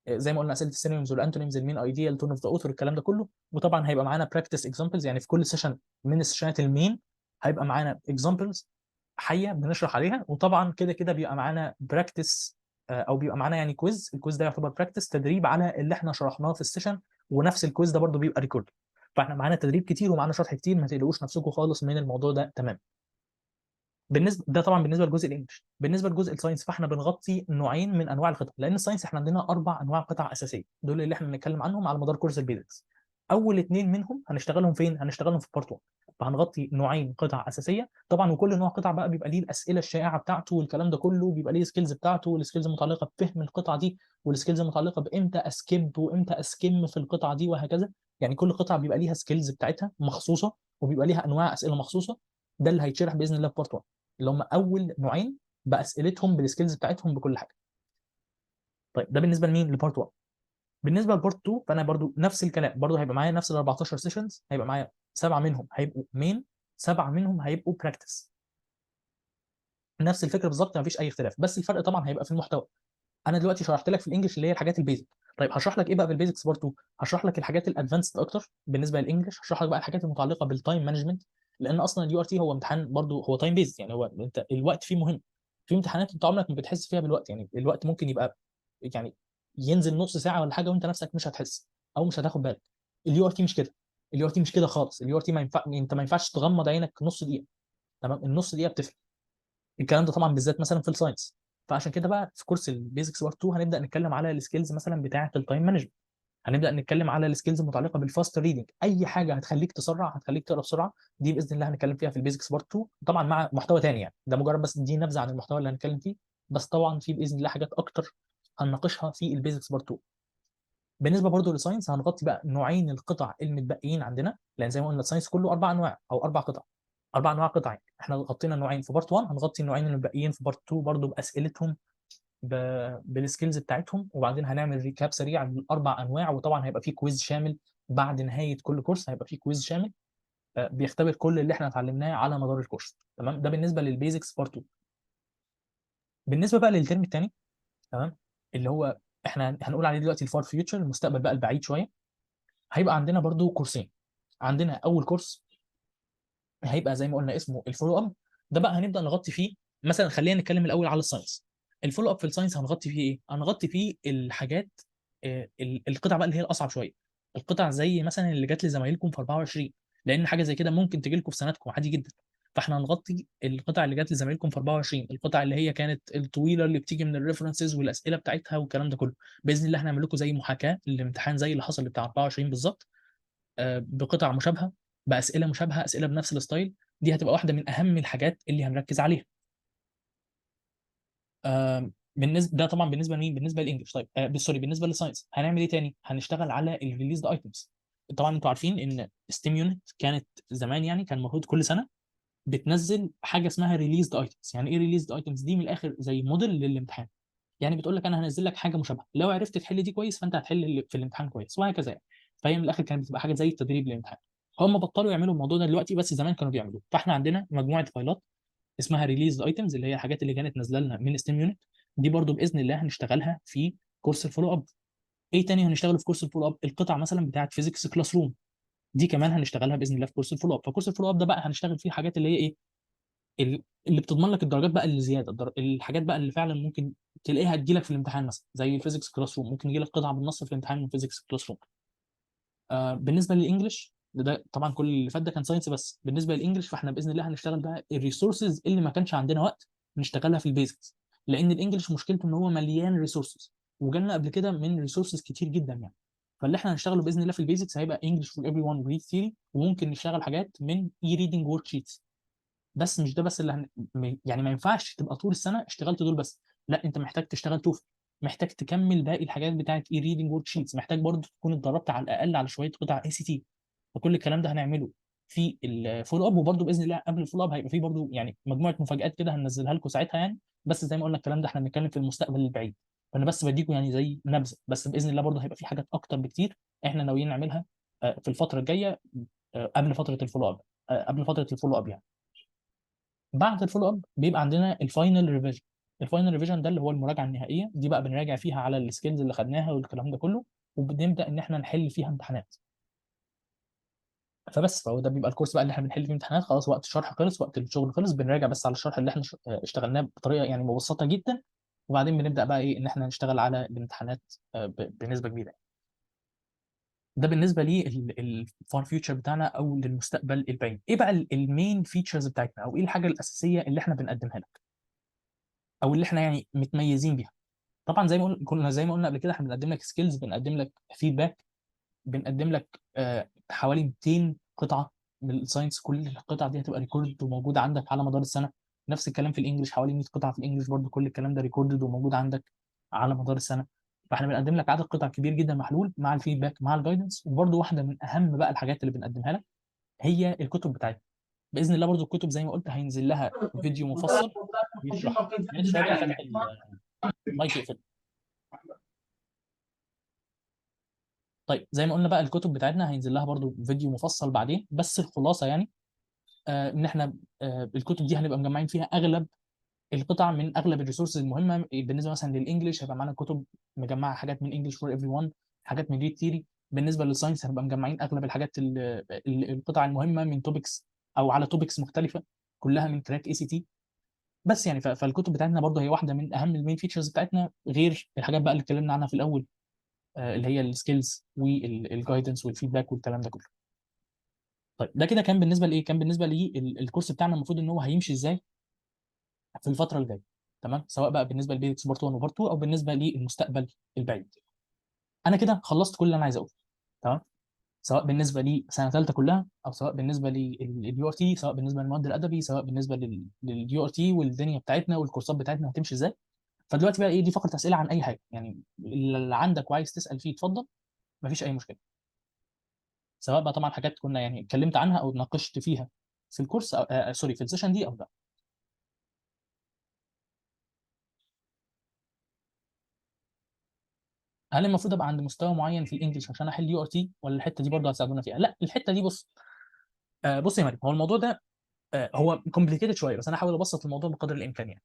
زي ما قلنا اسئله السينونيمز والانتونيمز، المين ايديال، تون اوف ذا اوثر، الكلام ده كله. وطبعا هيبقى معانا براكتس اكزامبلز، يعني في كل سيشن من السيشنات المين هيبقى معانا اكزامبلز حيه بنشرح عليها. وطبعا كده كده بيبقى معانا براكتس، او بيبقى معانا يعني كويز. الكويز ده يعتبر براكتس، تدريب على اللي احنا شرحناه في السيشن، ونفس الكويز ده برضو بيبقى ريكورد. فاحنا معانا تدريب كتير ومعانا شرح كتير، ما تقلقوش نفسكم خالص من الموضوع ده، تمام. بالنسبه ده طبعا بالنسبه لجزء الانجليش. بالنسبه لجزء الساينس، فاحنا بنغطي نوعين من انواع القطع، لان الساينس احنا عندنا 4 انواع قطع اساسيه، دول اللي احنا بنتكلم عنهم على مدار كورس البيزكس. اول 2 منهم هنشتغلهم فين؟ هنشتغلهم في بارت 1. فهنغطي نوعين قطع اساسيه طبعا، وكل نوع قطع بقى بيبقى ليه الاسئله الشائعه بتاعته والكلام ده كله، بيبقى ليه السكيلز بتاعته، والسكيلز المتعلقه بفهم القطعه دي، والسكيلز المتعلقه بامتى اسكيب وامتى اسكيم في القطعه دي، وهكذا. يعني كل قطعه بيبقى ليها سكيلز بتاعتها مخصوصه، وبيبقى ليها انواع اسئله مخصوصه. ده اللي هيتشرح باذن الله في بارت 1، اللي هم اول نوعين باسئلتهم بالسكيلز بتاعتهم بكل حاجه. طيب ده بالنسبه لمين؟ لبارت 1. بالنسبه لبارت 2، فانا برضو نفس الكلام، برضو هيبقى معايا نفس ال 14 سيشنز، هيبقى معايا 7 منهم هيبقوا مين، 7 منهم هيبقوا براكتس. نفس الفكره بالظبط، مفيش اي اختلاف، بس الفرق طبعا هيبقى في المحتوى. انا دلوقتي شرحت لك في الانجليش اللي هي الحاجات البيزك. طيب هشرح لك ايه بقى في البيزكس بارت 2؟ هشرح لك الحاجات الادفانسد اكتر بالنسبه للانجليش، هشرح لك بقى الحاجات المتعلقه بالتايم مانجمنت، لان اصلا اليو ار تي هو امتحان برضو، هو تايم بيزد، يعني هو انت الوقت فيه مهم. في امتحانات انت عمرك ما بتحس فيها بالوقت، يعني الوقت ممكن يبقى يعني ينزل نص ساعه ولا حاجه وانت نفسك مش هتحس او مش هتاخد بالك. اليو ار تي مش كده، اليو ار تي مش كده خالص. اليو ار تي ما ينفع، انت ما ينفعش تغمض عينك نص دقيقه، تمام؟ النص دقيقه بتفرق. الكلام ده طبعا بالذات مثلا في الساينس. فعشان كده بقى في كورس البيزكس بارت 2 هنبدا نتكلم على السكيلز مثلا بتاعه التايم مانجمنت، هنبدا نتكلم على السكيلز المتعلقه بالفاست ريدنج، اي حاجه هتخليك تسرع، هتخليك تقرا بسرعه، دي باذن الله هنتكلم فيها في البيزكس بارت 2، طبعا مع محتوى تاني يعني، ده مجرد بس دي نبذه عن المحتوى اللي هنتكلم فيه. بس طبعا في باذن الله حاجات اكتر هنناقشها في البيزكس بارت 2. بالنسبه برضو للساينس، هنغطي بقى نوعين القطع المتبقيين عندنا، لان زي ما قلنا الساينس كله 4 انواع او 4 قطع، 4 انواع قطع يعني. احنا غطينا النوعين في بارت 1، هنغطي النوعين المتبقيين في بارت 2 برضو باسئلتهم بالسكيلز بتاعتهم، وبعدين هنعمل ريكاب سريع لل4 انواع. وطبعا هيبقى فيه كويز شامل بعد نهايه كل كورس، هيبقى فيه كويز شامل بيختبر كل اللي احنا اتعلمناه على مدار الكورس، تمام؟ ده بالنسبه للبيزكس بارت 2. بالنسبه بقى للترم الثاني، تمام، اللي هو احنا هنقول عليه دلوقتي الفار فيوتشر، المستقبل بقى البعيد شويه. هيبقى عندنا برضو كورسين. عندنا اول كورس هيبقى زي ما قلنا اسمه الفولو اب. ده بقى هنبدا نغطي فيه، مثلا خلينا نتكلم الاول على الساينس. الفولو اب في الساينس هنغطي فيه ايه؟ هنغطي فيه الحاجات، القطع بقى اللي هي الاصعب شويه، القطع زي مثلا اللي جات لزمايلكم في 24، لان حاجه زي كده ممكن تجي لكم في سنتكم عادي جدا. فاحنا هنغطي القطع اللي جات لزمايلكم في 24، القطع اللي هي كانت الطويله اللي بتيجي من الريفرنسز والاسئله بتاعتها والكلام ده كله. باذن الله هنعمل لكم زي محاكاه للامتحان زي اللي حصل بتاع 24 بالظبط، بقطع مشابهه، باسئله مشابهه، اسئله بنفس الستايل. دي هتبقى واحده من اهم الحاجات اللي هنركز عليها. بالنسبه ده طبعا بالنسبه لمين؟ بالنسبه للانجلش. طيب سوري، بالنسبه للساينس هنعمل ايه تاني؟ هنشتغل على الريليزد ايتمز. طبعا انتوا عارفين ان ستيم يونت كانت زمان، يعني كان المفروض كل سنه بتنزل حاجه اسمها ريليزد ايتمز. يعني ايه ريليزد ايتمز؟ دي من الاخر زي موديل للامتحان، يعني بتقول لك انا هنزل لك حاجه مشابهه، لو عرفت تحل دي كويس فانت هتحل في الامتحان كويس، وهكذا يعني. فهي من الاخر كانت بتبقى حاجه زي التدريب للامتحان. هم بطلوا يعملوا الموضوع ده دلوقتي، بس زمان كانوا بيعملوه. فاحنا عندنا مجموعه فايلات اسمها ريليز ايتمز، اللي هي الحاجات اللي كانت نازله لنا من ستيم يونت. دي برضو باذن الله هنشتغلها في كورس الفولو اب. ايه تاني هنشتغله في كورس الفولو اب؟ القطع مثلا بتاعت فيزيكس كلاس روم، دي كمان هنشتغلها باذن الله في كورس الفولو اب. فكورس الفولو اب ده بقى هنشتغل فيه الحاجات اللي هي ايه، اللي بتضمن لك الدرجات بقى اللي زياده، الحاجات بقى اللي فعلا ممكن تلاقيها تجي لك في الامتحان، مثلا زي الفيزيكس كلاس روم ممكن يجي لك قطعه بالنص في الامتحان من فيزيكس كلاس روم. بالنسبه للانجلش، ده طبعا كل اللي فات ده كان ساينس، بس بالنسبه للانجلش فاحنا باذن الله هنشتغل بقى الريسورسز اللي ما كانش عندنا وقت نشتغلها في البيزكس، لان الانجليش مشكلته ان هو مليان ريسورسز، وجالنا قبل كده من ريسورسز كتير جدا يعني. فاللي احنا هنشتغله باذن الله في البيزكس هيبقى انجلش فور ايفري ون وريد ثيري، وممكن نشتغل حاجات من اي ريدنج ورك شيتس. بس مش ده بس اللي يعني ما ينفعش تبقى طول السنه اشتغلت دول بس، لا انت محتاج تشتغل توفل، محتاج تكمل باقي الحاجات بتاعت اي ريدنج ورك شيتس، محتاج برضه تكون اتدربت على الاقل على شويه قطع اي سي تي. فكل الكلام ده هنعمله في الفولو اب، وبرده باذن الله قبل الفولو اب هيبقى في برده يعني مجموعه مفاجات كده هننزلها لكم ساعتها يعني. بس زي ما قلنا الكلام ده احنا بنتكلم في المستقبل البعيد، فانا بس بديكم يعني زي نبذه، بس باذن الله برده هيبقى في حاجات اكتر بكتير احنا ناويين نعملها في الفتره الجايه، قبل فتره الفولو اب، قبل فتره الفولو اب يعني. بعد الفولو اب بيبقى عندنا الفاينل ريفيجن. الفاينل ريفيجن ده اللي هو المراجعه النهائيه، دي بقى بنراجع فيها على السكيلز اللي خدناها والكلام ده كله، وبنبدا ان احنا نحل فيها امتحانات. فبس فهو ده بيبقى الكورس بقى اللي احنا بنحل فيه امتحانات. خلاص وقت الشرح خلص، وقت الشغل خلص، بنراجع بس على الشرح اللي احنا اشتغلناه بطريقه يعني مبسطه جدا، وبعدين بنبدا بقى ايه ان احنا نشتغل على الامتحانات بنسبه كبيره. ده بالنسبه للفار فيوتشر بتاعنا او للمستقبل البعيد. ايه بقى المين فيتشرز بتاعتنا، او ايه الحاجه الاساسيه اللي احنا بنقدمها لك، او اللي احنا يعني متميزين بيها؟ طبعا زي ما قلنا قبل كده، احنا بنقدم لك سكيلز، بنقدم لك فيدباك، بنقدم لك حوالي 200 قطعه من الساينس. كل القطع دي هتبقى ريكورد وموجوده عندك على مدار السنه. نفس الكلام في الانجليش، حوالي 100 قطعه في الانجليش برضو، كل الكلام ده ريكوردد وموجود عندك على مدار السنه. فاحنا بنقدم لك عدد قطع كبير جدا محلول مع الفيدباك مع الجايدنس. وبرضو واحده من اهم بقى الحاجات اللي بنقدمها لك هي الكتب بتاعتنا. باذن الله برضو الكتب زي ما قلت هينزل لها فيديو مفصل بيشرح. معلش شباب انا فاتح المايك يقفل. طيب زي ما قلنا بقى الكتب بتاعتنا هينزل لها برضو فيديو مفصل بعدين، بس الخلاصه يعني ان احنا الكتب دي هنبقى مجمعين فيها اغلب القطع من اغلب الريسورسز المهمه. بالنسبه مثلا للانجليش هيبقى معانا كتب مجمعه حاجات من انجلش فور ايفري ون، حاجات من ريد ثيري. بالنسبه للساينس هنبقى مجمعين اغلب الحاجات القطع المهمه من توبكس او على توبكس مختلفه، كلها من تراك اي سي تي. بس يعني فالكتب بتاعتنا برضه هي واحده من اهم المين فيتشرز بتاعتنا، غير الحاجات بقى اللي اتكلمنا عنها في الاول اللي هي السكيلز والجايدنس والفيدباك والكلام ده كله. طيب ده كده كان بالنسبه لايه؟ كان بالنسبه للكورس بتاعنا المفروض ان هو هيمشي ازاي في الفتره الجايه. تمام، سواء بقى بالنسبه لبيت سبورت 1 وبارت 2 او بالنسبه للمستقبل البعيد. انا كده خلصت كل اللي انا عايز اقوله. تمام، سواء بالنسبه لسنه ثالثه كلها، او سواء بالنسبه لليو ار تي، سواء بالنسبه للمواد الادبي، سواء بالنسبه لليو ار تي والدنيا بتاعتنا والكورسات بتاعتنا هتمشي ازاي. فدلوقتي بقى ايه، دي فقره اسئله عن اي حاجه يعني، اللي عندك وعايز تسال فيه اتفضل، مفيش اي مشكله. سواء بقى طبعا حاجات كنا يعني اتكلمت عنها او ناقشت فيها في الكورس أو سوري في السيشن دي او لا. هل المفروض ابقى عند مستوى معين في الانجليش عشان احل يو ار تي، ولا الحته دي برضه هتساعدونا فيها؟ لا الحته دي بص، بص يا مريم، هو الموضوع ده هو كومبليكيتد شويه، بس انا هحاول ابسط الموضوع بقدر الامكان يعني.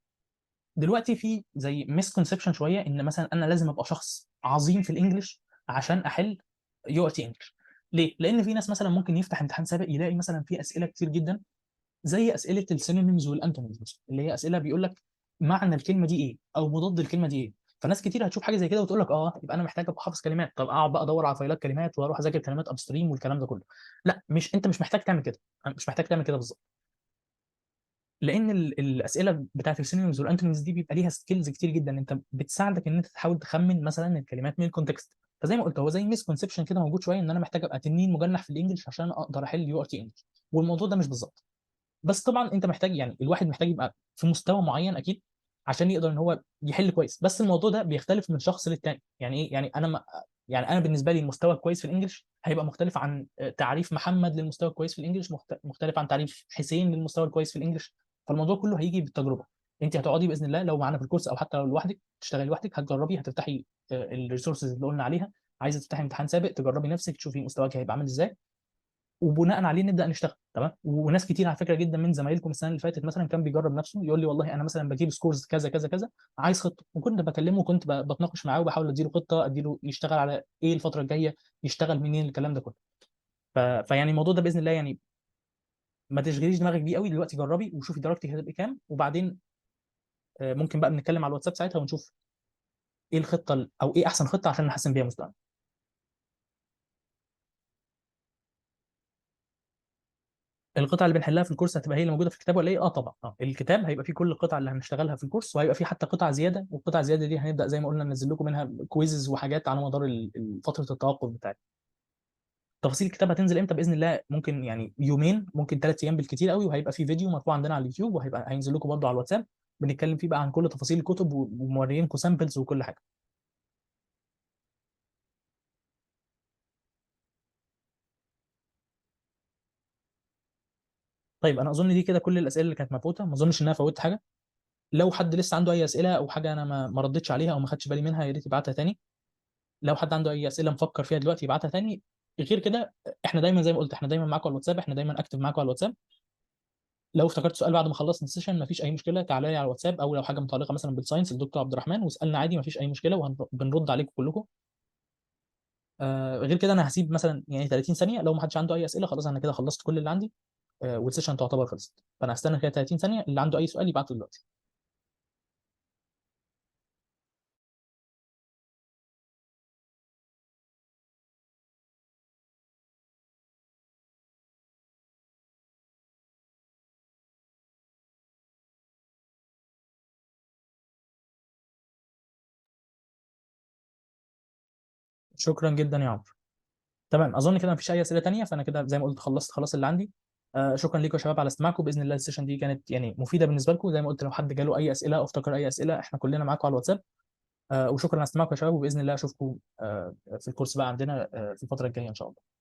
دلوقتي في زي مسكونسبشن شويه ان مثلا انا لازم ابقى شخص عظيم في الانجليش عشان احل يو ار تي انجلش. ليه؟ لان في ناس مثلا ممكن يفتح امتحان سابق يلاقي مثلا في اسئله كتير جدا، زي اسئله السينونيمز والانتونيمز، اللي هي اسئله بيقول لك معنى الكلمه دي ايه او مضاد الكلمه دي ايه. فناس كتير هتشوف حاجه زي كده وتقول لك اه يبقى انا محتاج ابقى حافظ كلمات، طب اقعد بقى ادور على فايلات كلمات واروح اذاكر كلمات ابستريم والكلام ده كله. لا، مش انت مش محتاج تعمل كده، مش محتاج تعمل كده بالظبط. لان الاسئله بتاعت السينونيمز والانتونيمز دي بيبقى ليها سكيلز كتير جدا، انت بتساعدك ان انت تحاول تخمن مثلا الكلمات من الكونتكست. فزي ما قلت هو زي مسكونسبشن كده موجود شويه، ان انا محتاج ابقى تنين مجنح في الانجليش عشان اقدر احل يو ار تي انجلش، والموضوع ده مش بالظبط. بس طبعا انت محتاج يعني الواحد محتاج يبقى في مستوى معين اكيد عشان يقدر ان هو يحل كويس. بس الموضوع ده بيختلف من شخص للتاني. يعني ايه؟ يعني انا ما يعني انا بالنسبه لي المستوى الكويس في الانجليش هيبقى مختلف عن تعريف محمد للمستوى الكويس في الانجليش، مختلف عن تعريف حسين للمستوى الكويس في الانجليش. فالموضوع كله هيجي بالتجربه. انت هتقعدي باذن الله لو معانا في الكورس، او حتى لو لوحدك تشتغلي لوحدك، هتجربي، هتفتحي الريسورسز اللي قلنا عليها. عايزه تفتحي امتحان سابق تجربي نفسك تشوفي مستواك هيبقى عامل ازاي، وبناء عليه نبدا نشتغل. تمام، وناس كتير على فكره جدا من زمايلكم السنه اللي فاتت مثلا كان بيجرب نفسه يقول لي والله انا مثلا بجيب سكورز كذا كذا كذا، عايز خطه، وكنت بكلمه وكنت بتناقش معاه وبحاول اديله خطه، اديله يشتغل على ايه الفتره الجايه، يشتغل منين، الكلام ده كله. فيعني الموضوع ده باذن الله يعني ما تشغليش دماغك بيه قوي دلوقتي، جربي وشوفي درجتك هتبقى كام، وبعدين ممكن بقى بنتكلم على الواتساب ساعتها ونشوف ايه الخطه او ايه احسن خطه عشان نحسن بيها مستوانا. القطع اللي بنحلها في الكورس هتبقى هي اللي موجوده في الكتاب ولا ايه؟ اه طبعا، الكتاب هيبقى فيه كل القطع اللي هنشتغلها في الكورس، وهيبقى فيه حتى قطع زياده، والقطع الزياده دي هنبدا زي ما قلنا ننزل لكم منها كويزز وحاجات على مدار فتره التوقف بتاعتنا. تفاصيل الكتاب هتنزل امتى باذن الله؟ ممكن يعني يومين، ممكن 3 ايام بالكتير قوي، وهيبقى فيه فيديو مرفوع عندنا على اليوتيوب، وهيبقى هينزل لكم برضه على الواتساب، بنتكلم فيه بقى عن كل تفاصيل الكتب وموريينكم سامبلز وكل حاجه. طيب انا اظن دي كده كل الاسئله اللي كانت مبعوثه، ما اظنش ان انا فوتت حاجه. لو حد لسه عنده اي اسئله او حاجه انا ما ردتش عليها او ما خدتش بالي منها، يا ريت يبعتها تاني. لو حد عنده اي اسئله مفكر فيها دلوقتي يبعتها تاني. غير كده احنا دايما زي ما قلت، احنا دايما معاكم على الواتساب، احنا دايما اكتب معاكم على الواتساب. لو افتكرت سؤال بعد ما خلصنا السيشن مفيش اي مشكله، تعالى لي على الواتساب، او لو حاجه متعلقه مثلا بالساينس الدكتور عبد الرحمن واسالنا عادي، مفيش اي مشكله وبنرد عليكم كلكم. غير كده انا هسيب مثلا يعني 30 ثانيه، لو ما حدش عنده اي اسئله خلاص انا كده خلصت كل اللي عندي. والسيشن تعتبر خلصت، فانا هستنى كده 30 ثانيه، اللي عنده اي سؤال يبعته دلوقتي. شكرا جدا يا عمرو. تمام، اظن كده مفيش اي اسئله تانيه، فانا كده زي ما قلت خلصت خلاص اللي عندي. شكرا لكم يا شباب على استماعكم، باذن الله السيشن دي كانت يعني مفيده بالنسبه لكم. زي ما قلت لو حد جاله اي اسئله او افتكر اي اسئله احنا كلنا معاكم على الواتساب. وشكرا على استماعكم يا شباب، وباذن الله اشوفكم في الكورس بقى عندنا في الفتره الجايه ان شاء الله.